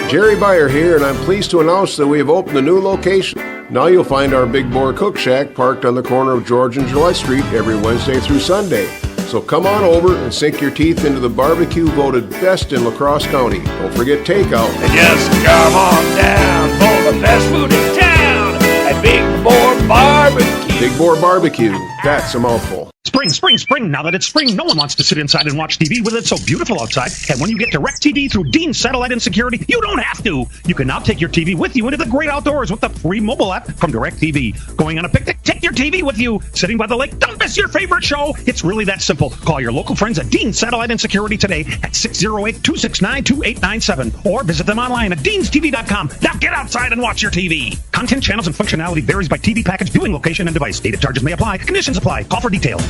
Jerry Beyer here, and I'm pleased to announce that we have opened a new location. Now you'll find our Big Boar Cook Shack parked on the corner of George and July Street every Wednesday through Sunday. So come on over and sink your teeth into the barbecue voted best in La Crosse County. Don't forget takeout. And just come on down for the best food in town at Big Boar Barbecue. Big Boar Barbecue, that's a mouthful. Spring, spring, spring. Now that it's spring, no one wants to sit inside and watch TV with it so beautiful outside. And when you get DirecTV through Dean Satellite and Security, you don't have to. You can now take your TV with you into the great outdoors with the free mobile app from DirecTV. Going on a picnic? Take your TV with you. Sitting by the lake? Don't miss your favorite show. It's really that simple. Call your local friends at Dean Satellite and Security today at 608-269-2897 or visit them online at deanstv.com. Now get outside and watch your TV. Content, channels, and functionality varies by TV package, viewing location, and device. Data charges may apply. Conditions apply. Call for details.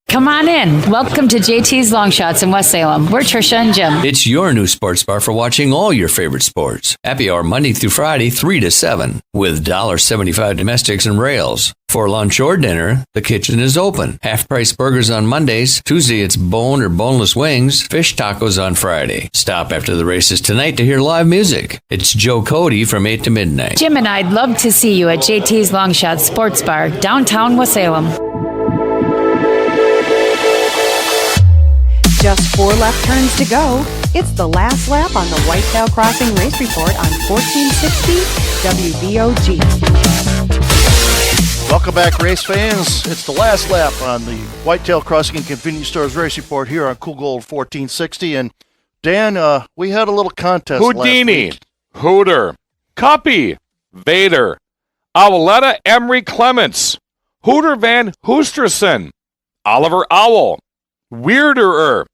Come on in. Welcome to JT's Long Shots in West Salem. We're Trisha and Jim. It's your new sports bar for watching all your favorite sports. Happy hour Monday through Friday, 3 to 7, with $1.75 domestics and rails. For lunch or dinner, the kitchen is open. Half-price burgers on Mondays. Tuesday, it's bone or boneless wings. Fish tacos on Friday. Stop after the races tonight to hear live music. It's Joe Cody from 8 to midnight. Jim and I'd love to see you at JT's Long Shots Sports Bar, downtown West Salem. Just 4 left turns to go. It's the last lap on the Whitetail Crossing Race Report on 1460 WBOG. Welcome back, race fans. It's the last lap on the Whitetail Crossing and Convenience Stores Race Report here on Cool Gold 1460. And Dan, we had a little contest Houdini, last week. Hooter, Cuppy, Vader, Owletta Emery Clements, Hooter Van Hoosterson, Oliver Owl, Weirderer.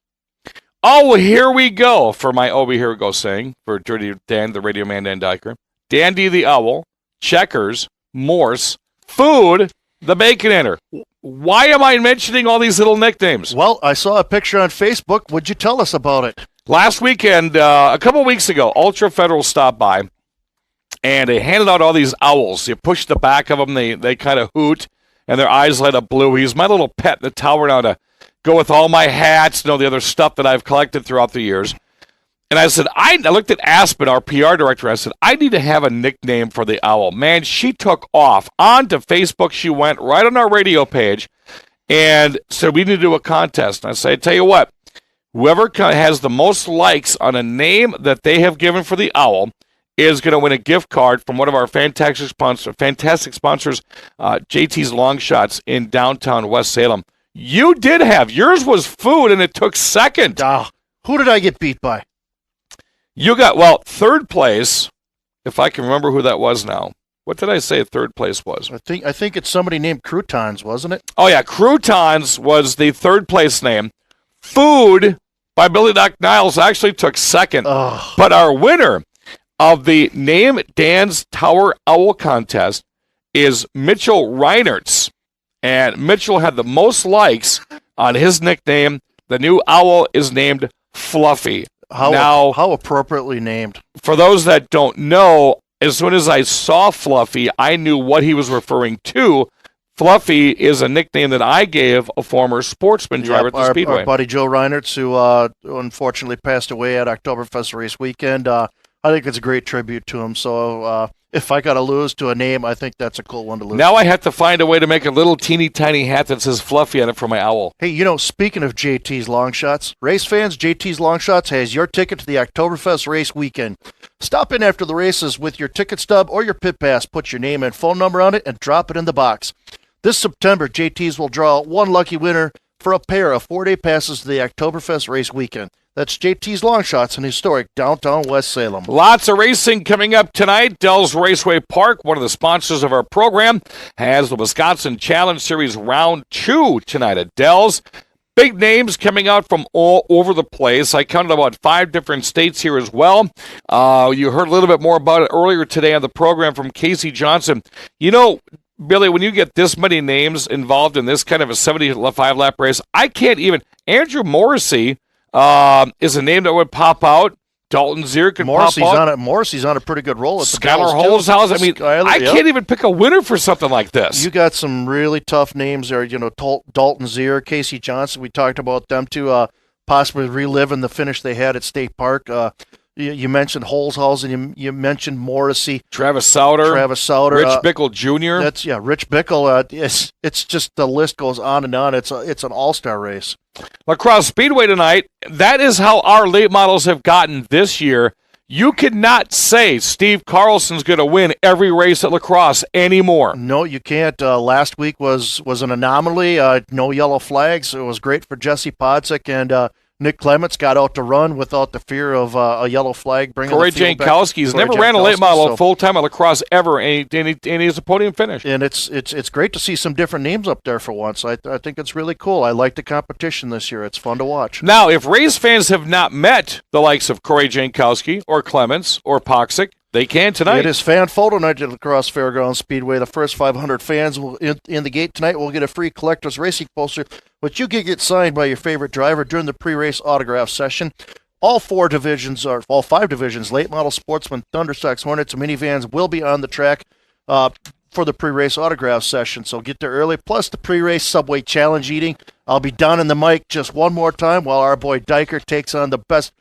Oh, here we go for my here we go saying for Dirty Dan, the Radio Man Dan Diker, Dandy the Owl, Checkers, Morse, Food, the Baconator. Why am I mentioning all these little nicknames? Well, I saw a picture on Facebook. Would you tell us about it? Last weekend, a couple weeks ago, Ultra Federal stopped by, and they handed out all these owls. You push the back of them, they kind of hoot, and their eyes light up blue. He's my little pet in the tower now to go with all my hats and all the other stuff that I've collected throughout the years. And I said, I looked at Aspen, our PR director, I said, I need to have a nickname for the owl. Man, she took off. Onto Facebook, she went right on our radio page and said, we need to do a contest. And I said, I tell you what, whoever has the most likes on a name that they have given for the owl is going to win a gift card from one of our fantastic sponsors, JT's Long Shots in downtown West Salem. You did have. Yours was food, and it took second. Who did I get beat by? You got, third place, if I can remember who that was now. What did I say third place was? I think it's somebody named Croutons, wasn't it? Oh, yeah, Croutons was the third place name. Food by Billy Doc Niles actually took second. But our winner of the Name Dan's Tower Owl contest is Mitchell Reinertz. And Mitchell had the most likes on his nickname. The new owl is named Fluffy. How appropriately named. For those that don't know, as soon as I saw Fluffy, I knew what he was referring to. Fluffy is a nickname that I gave a former sportsman driver at the Speedway. Our buddy Joe Reinertz, who unfortunately passed away at Oktoberfest race weekend. I think it's a great tribute to him. So if I got to lose to a name, I think that's a cool one to lose. Now I have to find a way to make a little teeny tiny hat that says Fluffy on it for my owl. Hey, speaking of JT's Long Shots, race fans, JT's Long Shots has your ticket to the Oktoberfest race weekend. Stop in after the races with your ticket stub or your pit pass. Put your name and phone number on it and drop it in the box. This September, JT's will draw one lucky winner for a pair of 4-day passes to the Oktoberfest race weekend. That's JT's Long Shots in historic downtown West Salem. Lots of racing coming up tonight. Dell's Raceway Park, one of the sponsors of our program, has the Wisconsin Challenge Series Round 2 tonight at Dell's. Big names coming out from all over the place. I counted about 5 different states here as well. You heard a little bit more about it earlier today on the program from Casey Johnson. Billy, when you get this many names involved in this kind of a 75-lap race, I can't even. Andrew Morrissey is a name that would pop out. Dalton Zier could pop out. Morrissey's on a pretty good roll at the Skylar Holzhaus. I mean, I can't even pick a winner for something like this. You got some really tough names there. Dalton Zier, Casey Johnson. We talked about them too. Possibly reliving the finish they had at State Park. You mentioned Holzhaus and you mentioned Morrissey. Travis Sauter. Rich Bickle Jr. Rich Bickle. It's just the list goes on and on. It's an all-star race. La Crosse Speedway tonight. That is how our late models have gotten this year. You could not say Steve Carlson's going to win every race at La Crosse anymore. No, you can't. Last week was an anomaly. No yellow flags. It was great for Jesse Podsick and Nick Clements got out to run without the fear of a yellow flag. Corey Jankowski's never ran a late model full-time at La Crosse ever, and he's a podium finish. And it's great to see some different names up there for once. I think it's really cool. I like the competition this year. It's fun to watch. Now, if race fans have not met the likes of Corey Jankowski or Clements or Poxic, they can tonight. It is fan photo night at La Crosse Fairgrounds Speedway. The first 500 fans will in the gate tonight will get a free collector's racing poster, which you can get signed by your favorite driver during the pre-race autograph session. All 5 divisions, late model, sportsman, Thunderstocks, Hornets, and minivans will be on the track for the pre-race autograph session. So get there early. Plus the pre-race Subway Challenge eating. I'll be down in the mic just one more time while our boy Diker takes on the best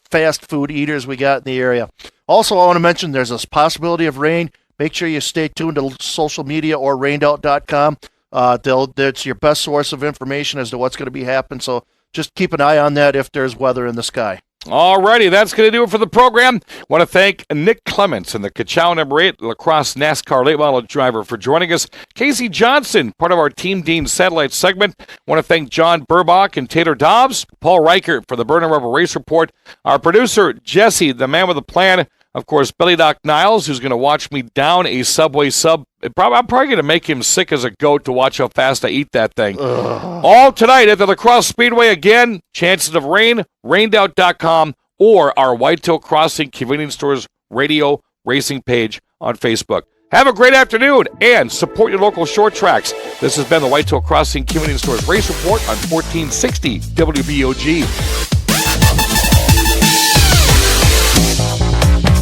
fast food eaters we got in the area. Also, I want to mention there's a possibility of rain. Make sure you stay tuned to social media or rainout.com. That's your best source of information as to what's going to be happening. So just keep an eye on that if there's weather in the sky. All righty, that's going to do it for the program. Want to thank Nick Clements and the Kachow number 8 La Crosse NASCAR late model driver for joining us. Casey Johnson, part of our Team Dean Satellite segment. Want to thank John Burbach and Tater Dobbs, Paul Reichert for the Burner Rubber Race Report. Our producer, Jesse, the man with a plan. Of course, Billy Doc Niles, who's going to watch me down a Subway sub. I'm probably going to make him sick as a goat to watch how fast I eat that thing. All tonight at the La Crosse Speedway again. Chances of rain, rainout.com, or our Whitetail Crossing Convenience Stores radio racing page on Facebook. Have a great afternoon and support your local short tracks. This has been the Whitetail Crossing Convenience Stores Race Report on 1460 WBOG.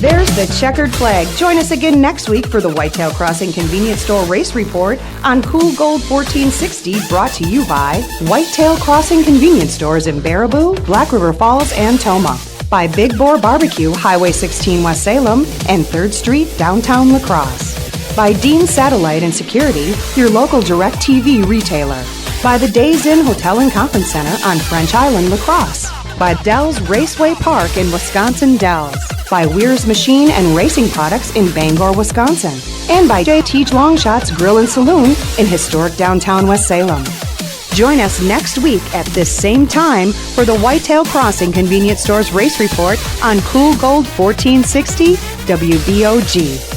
There's the checkered flag. Join us again next week for the Whitetail Crossing Convenience Store Race Report on Cool Gold 1460, brought to you by Whitetail Crossing Convenience Stores in Baraboo, Black River Falls, and Toma. By Big Boar Barbecue, Highway 16 West Salem, and 3rd Street, downtown La Crosse. By Dean Satellite and Security, your local DirecTV retailer. By the Days Inn Hotel and Conference Center on French Island, La Crosse. by Dell's Raceway Park in Wisconsin Dells, by Weir's Machine and Racing Products in Bangor, Wisconsin, and by JT Longshots Grill and Saloon in historic downtown West Salem. Join us next week at this same time for the Whitetail Crossing Convenience Stores Race Report on Cool Gold 1460 WBOG.